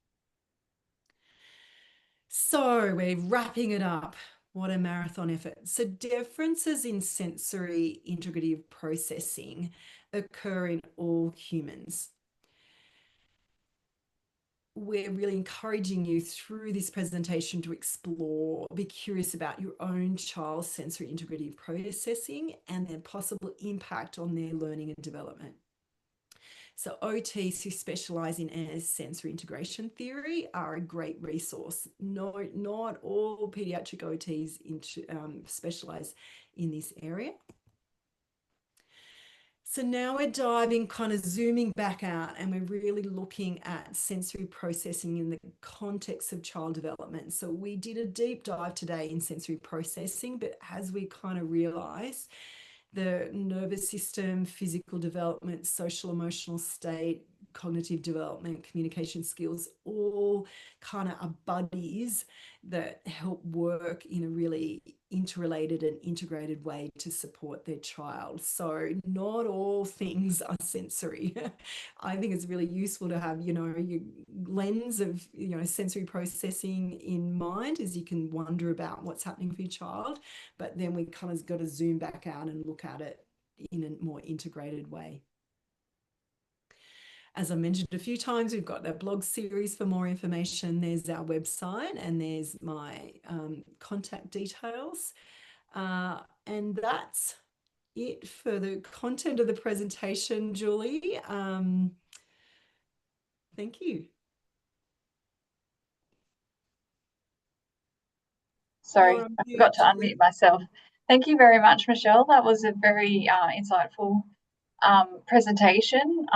So we're wrapping it up. What a marathon effort. So differences in sensory integrative processing occur in all humans. We're really encouraging you through this presentation to explore, be curious about your own child's sensory integrative processing and their possible impact on their learning and development. So OTs who specialise in sensory integration theory are a great resource. No, not all paediatric OTs specialise in this area. So now we're diving, kind of zooming back out, and we're really looking at sensory processing in the context of child development. So we did a deep dive today in sensory processing, but as we kind of realised, the nervous system, physical development, social emotional state, cognitive development, communication skills, all kind of are buddies that help work in a really interrelated and integrated way to support their child. So not all things are sensory. I think it's really useful to have, your lens of, sensory processing in mind as you can wonder about what's happening for your child. But then we kind of got to zoom back out and look at it in a more integrated way. as I mentioned a few times, we've got a blog series for more information. There's our website and there's my contact details. And that's it for the content of the presentation, Julie. Thank you. Sorry, I forgot to unmute myself. Thank you very much, Michelle. That was a very insightful presentation.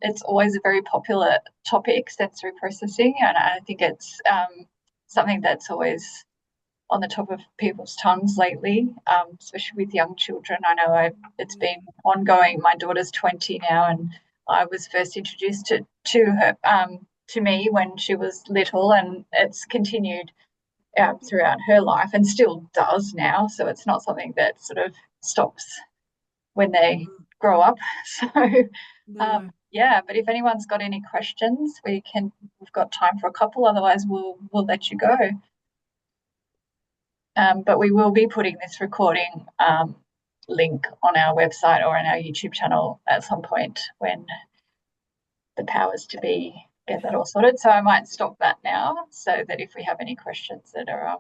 It's always a very popular topic, sensory processing, and I think it's something that's always on the top of people's tongues lately, especially with young children. I know it's been ongoing. My daughter's 20 now, and I was first introduced to her to me when she was little, and it's continued throughout her life and still does now. So it's not something that sort of stops when they grow up. So yeah, but if anyone's got any questions, we've got time for a couple, otherwise we'll let you go. But we will be putting this recording link on our website or on our YouTube channel at some point when the powers to be get that all sorted. So I might stop that now so that if we have any questions that are